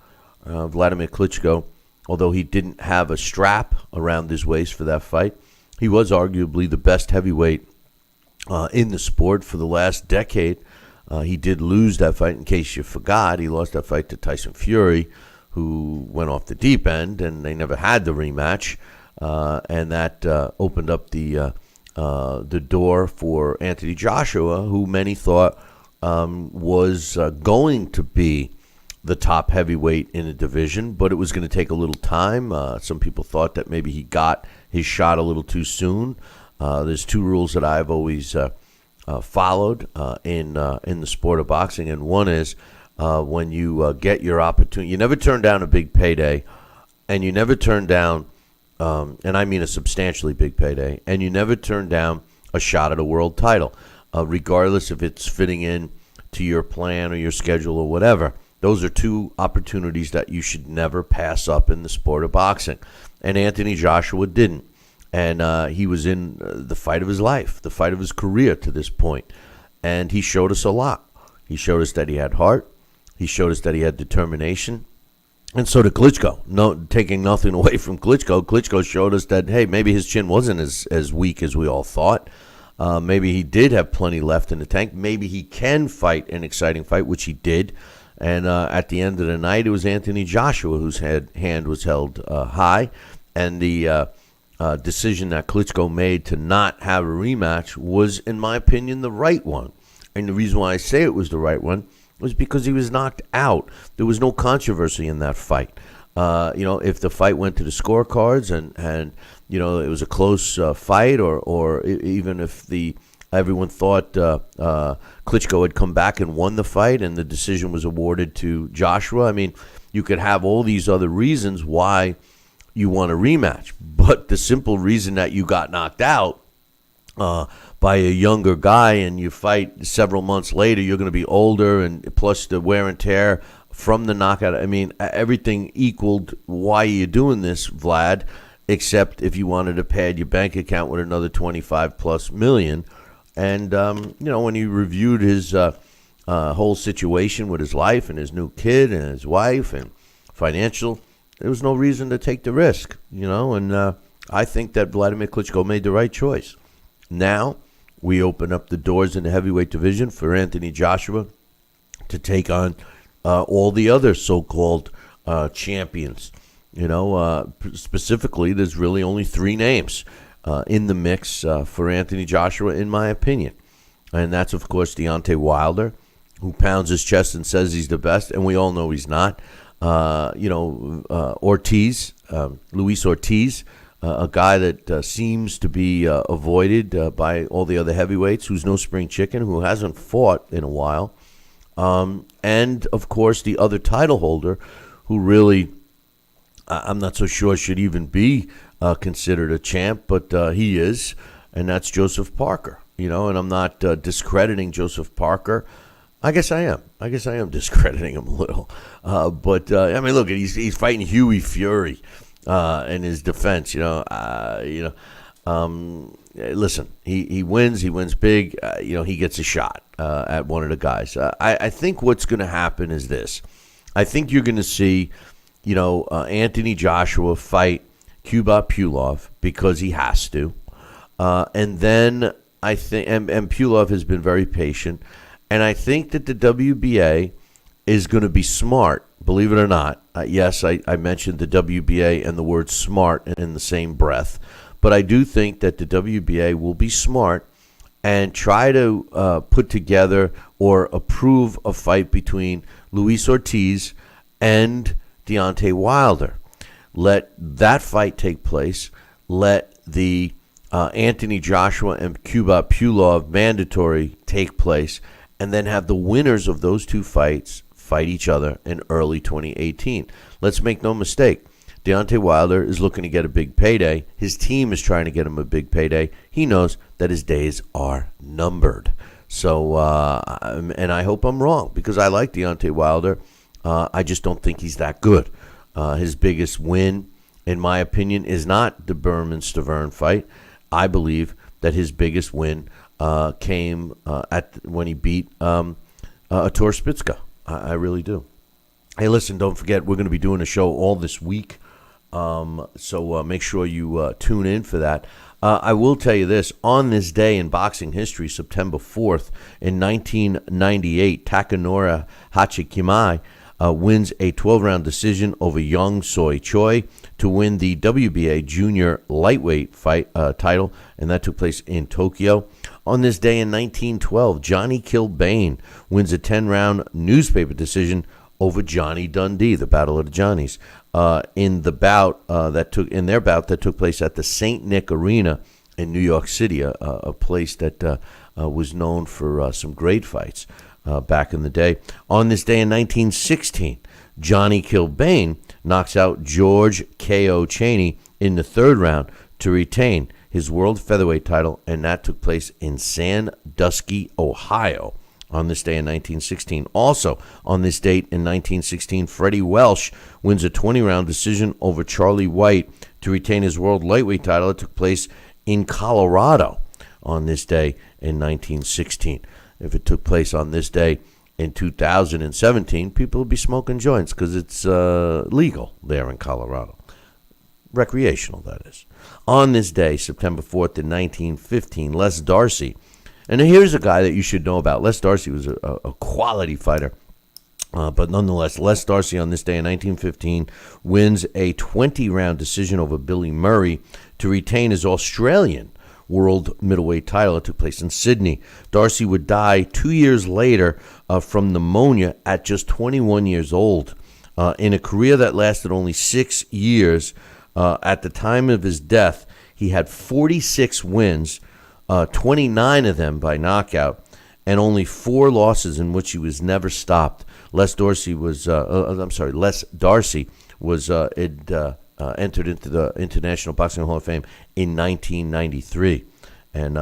Speaker 3: Vladimir Klitschko, although he didn't have a strap around his waist for that fight, he was arguably the best heavyweight in the sport for the last decade. He did lose that fight. In case you forgot, he lost that fight to Tyson Fury, who went off the deep end, and they never had the rematch. And that opened up the door for Anthony Joshua, who many thought was going to be the top heavyweight in the division, but it was going to take a little time. Some people thought that maybe he got his shot a little too soon. There's two rules that I've always followed in the sport of boxing, and one is when you get your opportunity, you never turn down a big payday, and you never turn down, and I mean a substantially big payday, and you never turn down a shot at a world title, regardless if it's fitting in to your plan or your schedule or whatever. Those are two opportunities that you should never pass up in the sport of boxing, and Anthony Joshua didn't. And he was in the fight of his life, the fight of his career to this point. And he showed us a lot. He showed us that he had heart. He showed us that he had determination. And so did Klitschko. Taking nothing away from Klitschko, Klitschko showed us that, hey, maybe his chin wasn't as weak as we all thought. Maybe he did have plenty left in the tank. Maybe he can fight an exciting fight, which he did. And at the end of the night, it was Anthony Joshua whose hand was held high. And the decision that Klitschko made to not have a rematch was, in my opinion, the right one. And the reason why I say it was the right one was because he was knocked out. There was no controversy in that fight. If the fight went to the scorecards and it was a close fight, or even if everyone thought Klitschko had come back and won the fight and the decision was awarded to Joshua, I mean, you could have all these other reasons why you want a rematch. But the simple reason that you got knocked out by a younger guy and you fight several months later, you're going to be older, and plus the wear and tear from the knockout. I mean, everything equaled why you're doing this, Vlad, except if you wanted to pad your bank account with another 25 plus million. And, when he reviewed his whole situation with his life and his new kid and his wife and financial, there was no reason to take the risk, and I think that Vladimir Klitschko made the right choice. Now we open up the doors in the heavyweight division for Anthony Joshua to take on all the other so-called champions. Specifically, there's really only three names in the mix for Anthony Joshua, in my opinion. And that's, of course, Deontay Wilder, who pounds his chest and says he's the best, and we all know he's not. Ortiz, Luis Ortiz, a guy that seems to be avoided by all the other heavyweights, who's no spring chicken, who hasn't fought in a while. And, of course, the other title holder, who really, I'm not so sure should even be considered a champ, but he is, and that's Joseph Parker. And I'm not discrediting Joseph Parker. I guess I am discrediting him a little. But look, he's fighting Huey Fury in his defense. Listen, he wins big. He gets a shot at one of the guys. I think what's going to happen is this. I think you're going to see, Anthony Joshua fight Kubrat Pulev because he has to, and then I think, and Pulev has been very patient. And I think that the WBA is going to be smart, believe it or not. Yes, I mentioned the WBA and the word smart in the same breath. But I do think that the WBA will be smart and try to put together or approve a fight between Luis Ortiz and Deontay Wilder. Let that fight take place. Let the Anthony Joshua and Kubrat Pulev mandatory take place, and then have the winners of those two fights fight each other in early 2018. Let's make no mistake. Deontay Wilder is looking to get a big payday. His team is trying to get him a big payday. He knows that his days are numbered. So, and I hope I'm wrong, because I like Deontay Wilder. I just don't think he's that good. His biggest win, in my opinion, is not the Berman-Stavern fight. I believe that his biggest win came when he beat Artur Spitska. I really do. Hey, listen, don't forget, we're going to be doing a show all this week. So make sure you tune in for that. I will tell you this. On this day in boxing history, September 4th, in 1998, Takanori Hachikimai wins a 12-round decision over Young Soy Choi to win the WBA junior lightweight fight title, and that took place in Tokyo. On this day in 1912, Johnny Kilbane wins a 10-round newspaper decision over Johnny Dundee, the Battle of the Johnnies, in their bout that took place at the St. Nick Arena in New York City, a place that was known for some great fights back in the day. On this day in 1916, Johnny Kilbane knocks out George K.O. Cheney in the third round to retain his world featherweight title, and that took place in Sandusky, Ohio. On this day in 1916. Also, on this date in 1916, Freddie Welsh wins a 20-round decision over Charlie White to retain his world lightweight title. It took place in Colorado on this day in 1916. If it took place on this day in 2017, people would be smoking joints because it's legal there in Colorado. Recreational, that is. On this day, September 4th in 1915, Les Darcy. And here's a guy that you should know about. Les Darcy was a quality fighter. But nonetheless, Les Darcy on this day in 1915 wins a 20-round decision over Billy Murray to retain his Australian world middleweight title. It took place in Sydney. Darcy would die 2 years later from pneumonia at just 21 years old. In a career that lasted only 6 years, at the time of his death, he had 46 wins, 29 of them by knockout, and only 4 losses in which he was never stopped. Les Darcy was entered into the International Boxing Hall of Fame in 1993. And,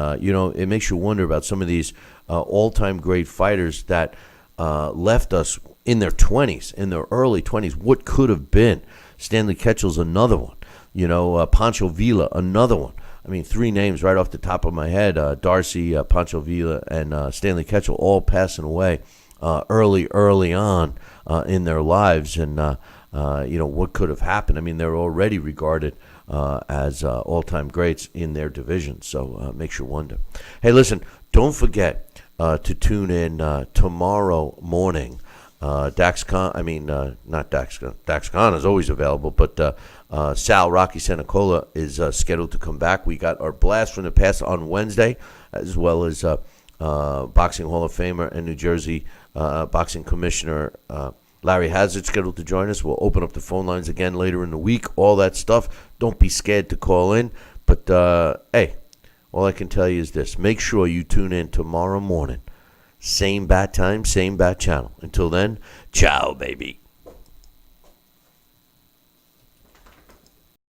Speaker 3: it makes you wonder about some of these all-time great fighters that left us in their 20s, in their early 20s. What could have been? Stanley Ketchel's another one. Pancho Villa, another one. I mean, 3 names right off the top of my head, Darcy, Pancho Villa, and Stanley Ketchel, all passing away early on in their lives. And, what could have happened? I mean, they're already regarded as all-time greats in their division. So makes you wonder. Hey, listen, don't forget to tune in tomorrow morning. Dax Khan, not Dax Khan. Dax Khan is always available, but Sal Rocky Senecola is scheduled to come back. We got our Blast from the Past on Wednesday, as well as Boxing Hall of Famer and New Jersey Boxing Commissioner Larry Hazard scheduled to join us. We'll open up the phone lines again later in the week, all that stuff. Don't be scared to call in. But, hey, all I can tell you is this. Make sure you tune in tomorrow morning. Same bat time, same bat channel. Until then, ciao, baby.